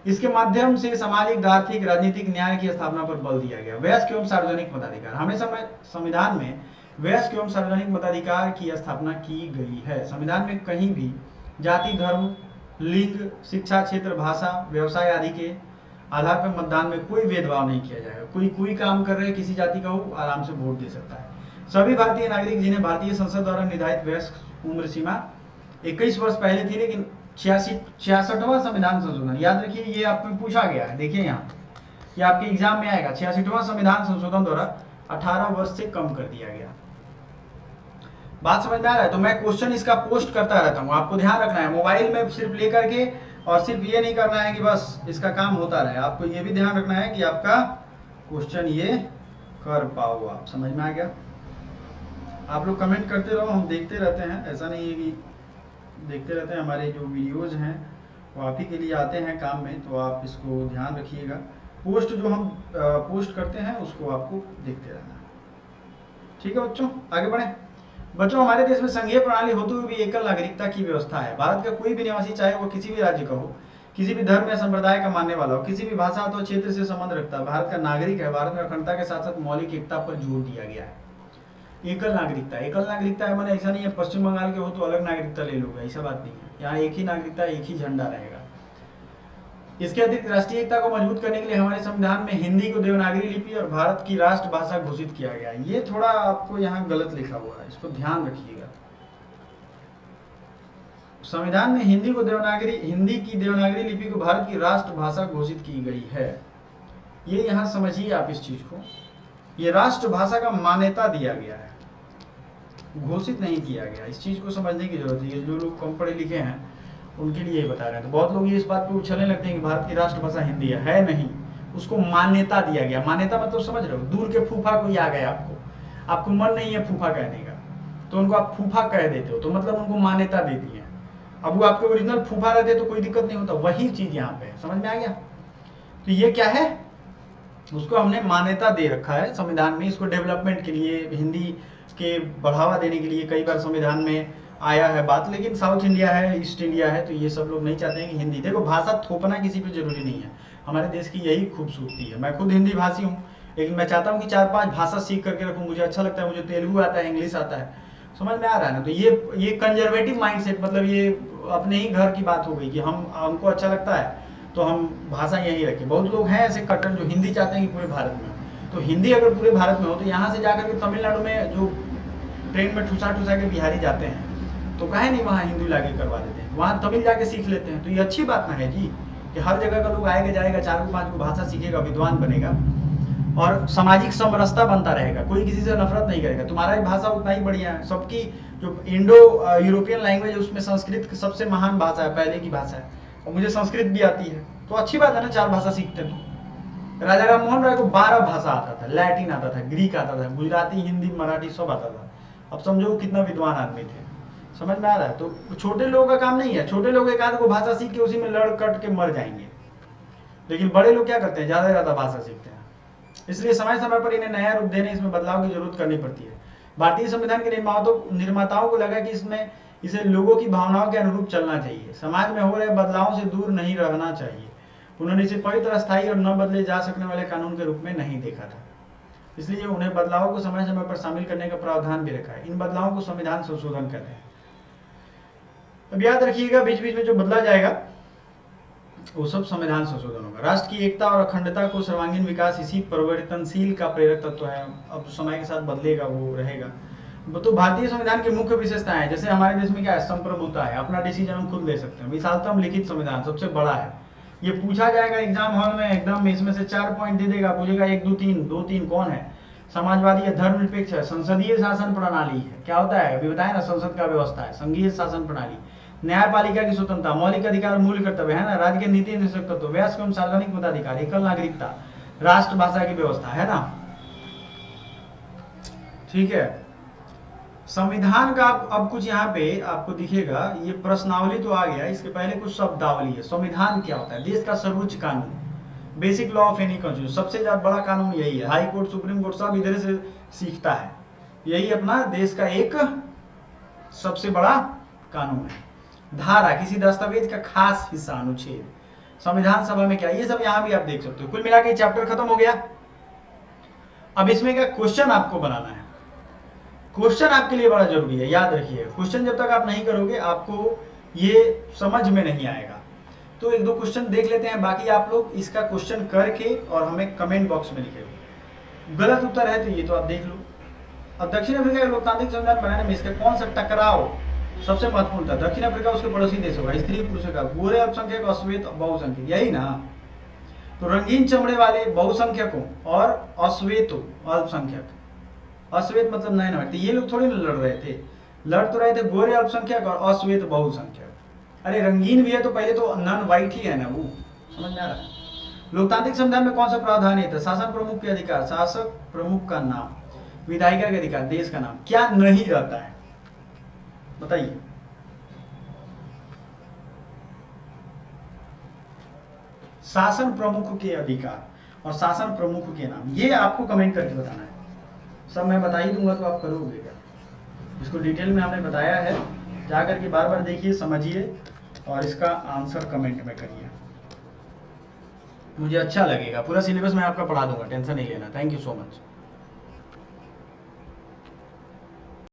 इसके माध्यम से सामाजिक, आर्थिक, राजनीतिक न्याय की स्थापना पर बल दिया गया। वयस्क एवं सार्वजनिक मताधिकार, हमें संविधान में वयस्क एवं सार्वजनिक मताधिकार की स्थापना की गई है। संविधान में कहीं भी जाति, धर्म, लिंग, शिक्षा क्षेत्र, भाषा, व्यवसाय आदि के आधार पर मतदान में कोई भेदभाव नहीं किया जाएगा। कोई काम कर रहे किसी जाति का हो, आराम से वोट दे सकता है। सभी भारतीय नागरिक जिन्हें भारतीय संसद द्वारा निर्धारित वयस्क उम्र सीमा 21 वर्ष पहले थी, लेकिन 66वां संविधान संशोधन, याद रखिए ये आपको पूछा गया है, देखिए यहाँ ये आपके एग्जाम में आएगा। 66वां संविधान संशोधन द्वारा 18 वर्ष से कम कर दिया गया। बात समझ में आ रहा है? तो मैं क्वेश्चन इसका पोस्ट करता रहता हूँ, आपको ध्यान रखना है। मोबाइल में सिर्फ लेकर के और सिर्फ ये नहीं करना है कि बस इसका काम होता रहे, आपको ये भी ध्यान रखना है कि आपका क्वेश्चन ये कर पाओ आप। समझ में आ गया? आप लोग कमेंट करते रहो, हम देखते रहते हैं। ऐसा नहीं है कि देखते रहते हैं, हमारे जो वीडियोज हैं वो आप ही के लिए आते हैं काम में, तो आप इसको ध्यान रखिएगा। पोस्ट जो हम पोस्ट करते हैं उसको आपको देखते रहना है, ठीक है बच्चों? आगे बढ़े। बच्चों, हमारे देश में संघीय प्रणाली होते हुए भी एकल नागरिकता की व्यवस्था है। भारत का कोई भी निवासी, चाहे वो किसी भी राज्य का हो, किसी भी धर्म या संप्रदाय का मानने वाला हो, किसी भी भाषा अथवा क्षेत्र से संबंध रखता है, भारत का नागरिक है। भारत में अखंडता के साथ साथ मौलिक एकता पर जोर दिया गया है। एकल नागरिकता, एकल नागरिकता है मैंने ऐसा नहीं है पश्चिम बंगाल के हो तो अलग नागरिकता ले लोगे, ऐसा बात नहीं है। यहाँ एक ही नागरिकता, एक ही झंडा रहेगा। इसके अतिरिक्त राष्ट्रीय एकता को मजबूत करने के लिए हमारे संविधान में हिंदी को देवनागरी लिपि और भारत की राष्ट्रभाषा घोषित किया गया है। ये थोड़ा आपको यहाँ गलत लिखा हुआ है, इसको ध्यान रखिएगा। संविधान में हिंदी की देवनागरी लिपि को भारत की राष्ट्रभाषा घोषित की गई है। ये यहाँ समझिए आप इस चीज को, ये राष्ट्रभाषा का मान्यता दिया गया है, घोषित नहीं किया गया। इस चीज को समझने की जरूरत है। जो लोग कम पढ़े लिखे हैं उनके लिए बता रहे हैं। तो बहुत लोग ये इस बात पे उछलने लगते हैं कि भारत की राष्ट्रभाषा हिंदी है नहीं, उसको मान्यता दिया गया। मान्यता मतलब समझ रहे हो, दूर के फूफा कोई आ गए, आपको मन नहीं है फूफा कहने का, तो उनको आप फूफा कह देते हो, तो मतलब उनको मान्यता दे दी है। अब वो आपके ओरिजिनल फूफा रहते तो कोई दिक्कत नहीं होता, वही चीज यहाँ पे है। समझ में आ गया? तो ये क्या है, उसको हमने मान्यता दे रखा है संविधान में। इसको डेवलपमेंट के लिए, हिंदी के बढ़ावा देने के लिए कई बार संविधान में आया है बात। लेकिन साउथ इंडिया है, ईस्ट इंडिया है, तो ये सब लोग नहीं चाहते हैं कि हिंदी, देखो भाषा थोपना किसी पे जरूरी नहीं है। हमारे देश की यही खूबसूरती है। मैं खुद हिंदी भाषी हूँ, लेकिन मैं चाहता हूँ कि 4-5 भाषा सीख करके रखूँ। मुझे अच्छा लगता है, मुझे तेलुगु आता है, इंग्लिश आता है। समझ में आ रहा है ना? तो ये कंजर्वेटिव माइंडसेट, मतलब ये अपने ही घर की बात हो गई कि हमको अच्छा लगता है तो हम भाषा यही रखें। बहुत लोग हैं ऐसे कट्टर जो हिंदी चाहते हैं कि पूरे भारत में। तो हिंदी अगर पूरे भारत में हो तो यहाँ से जाकर के तमिलनाडु में जो ट्रेन में ठुसा के बिहारी जाते हैं, तो काहे नहीं वहाँ हिंदी लागे करवा देते हैं, वहाँ तमिल जाके सीख लेते हैं। तो ये अच्छी बात ना है जी कि हर जगह का लोग आएगा जाएगा, 4-5 भाषा सीखेगा, विद्वान बनेगा और सामाजिक समरसता बनता रहेगा, कोई किसी से नफरत नहीं करेगा। तुम्हारा ही भाषा उतना ही बढ़िया है। सबकी जो इंडो यूरोपियन लैंग्वेज है उसमें संस्कृत सबसे महान भाषा है, पहले की भाषा है, और मुझे संस्कृत भी आती है, तो अच्छी बात है ना, 4 भाषा सीखते तो। राजा राम मोहन राय को 12 भाषा आता था, लैटिन आता था, ग्रीक आता था, गुजराती, हिंदी, मराठी सब आता था। अब समझो कितना विद्वान आदमी थे। समझ में आ रहा है? तो छोटे लोगों का काम नहीं है। छोटे लोग एक आध को भाषा सीख के उसी में लड़ कट के मर जाएंगे, लेकिन बड़े लोग क्या करते हैं, ज्यादा से ज्यादा भाषा सीखते हैं। इसलिए समय समय पर इन्हें नया रूप देने, इसमें बदलाव की जरूरत करनी पड़ती है। भारतीय संविधान के निर्माताओं को लगा कि इसमें इसे लोगों की भावनाओं के अनुरूप चलना चाहिए, समाज में हो रहे बदलावों से दूर नहीं रहना चाहिए। उन्होंने इसे पवित्र, अस्थायी और न बदले जा सकने वाले कानून के रूप में नहीं देखा था, इसलिए उन्हें बदलावों को समय समय पर शामिल करने का प्रावधान भी रखा है। इन बदलावों को संविधान संशोधन कहते हैं। अब याद रखिएगा, बीच बीच में जो बदला जाएगा वो सब संविधान संशोधन होगा। राष्ट्र की एकता और अखंडता को सर्वांगीण विकास इसी परिवर्तनशील का प्रेरक तत्व है। अब समय के साथ बदलेगा, वो रहेगा। तो भारतीय संविधान की मुख्य विशेषताएं, जैसे हमारे देश में क्या है, संप्रभुता है, अपना डिसीजन हम खुद ले सकते हैं। विशालतम लिखित संविधान सबसे बड़ा है। ये पूछा जाएगा एग्जाम हॉल में, एकदम इसमें से 4 पॉइंट दे देगा, पूछेगा 1 2 3, 2 3 कौन है, समाजवादी है, धर्मनिरपेक्ष है, संसदीय शासन प्रणाली है, क्या होता है अभी बताए ना, संसद का व्यवस्था है, संघीय शासन प्रणाली, न्यायपालिका की स्वतंत्रता, मौलिक अधिकार, मूल कर्तव्य है ना, राज्य के नीति निर्देशक तत्व, वयस्क एवं सार्वजनिक मताधिकार, एकल नागरिकता, राष्ट्रभाषा की व्यवस्था है ना। ठीक है, संविधान का अब कुछ यहाँ पे आपको दिखेगा, ये प्रश्नावली तो आ गया, इसके पहले कुछ शब्दावली है। संविधान क्या होता है? देश का सर्वोच्च कानून, basic law of any constitution, सबसे ज्यादा बड़ा कानून यही है। हाई कोर्ट, सुप्रीम कोर्ट सब इधर से सीखता है, यही अपना देश का एक सबसे बड़ा कानून है। धारा, किसी दस्तावेज का खास हिस्सा, अनुच्छेद। संविधान सभा में क्या, ये सब यहाँ भी आप देख सकते हो। कुल मिला के चैप्टर खत्म हो गया। अब इसमें क्या क्वेश्चन आपको बनाना है, क्वेश्चन आपके लिए बड़ा जरूरी है, याद रखिए। क्वेश्चन जब तक आप नहीं करोगे आपको ये समझ में नहीं आएगा। तो 1 2 क्वेश्चन देख लेते हैं, बाकी आप लोग इसका क्वेश्चन करके और हमें कमेंट बॉक्स में लिखेगा। गलत उत्तर है तो ये तो आप देख लो। अब दक्षिण अफ्रीका के लोकतांत्रिक संविधान बनाने में इसका कौन सा टकराव सबसे महत्वपूर्ण था? दक्षिण अफ्रीका उसके पड़ोसी देश होगा, स्त्री पुरुष का, गोरे अल्पसंख्यक, अश्वेत बहुसंख्यक, यही ना। तो रंगीन चमड़े वाले बहुसंख्यकों और अश्वेत अल्पसंख्यक, अश्वेत मतलब नए नए, ये लोग थोड़ी ना लड़ रहे थे, लड़ तो रहे थे गोरे अल्पसंख्यक और अश्वेत बहुसंख्यक। अरे रंगीन भी है तो पहले तो नॉन व्हाइट ही है ना, वो समझ में आ रहा है। लोकतांत्रिक संविधान में कौन सा प्रावधान है? शासन प्रमुख के अधिकार, शासक प्रमुख का नाम, विधायिका के अधिकार, देश का नाम। क्या नहीं रहता है बताइए? शासन प्रमुख के अधिकार और शासन प्रमुख के नाम, ये आपको कमेंट करके बताना है। सब मैं बता ही दूंगा तो आप करोगे क्या? इसको डिटेल में हमने बताया है, जाकर के बार बार देखिए, समझिए और इसका आंसर कमेंट में करिए, मुझे अच्छा लगेगा। पूरा सिलेबस मैं आपका पढ़ा दूंगा, टेंशन नहीं लेना। Thank you so much.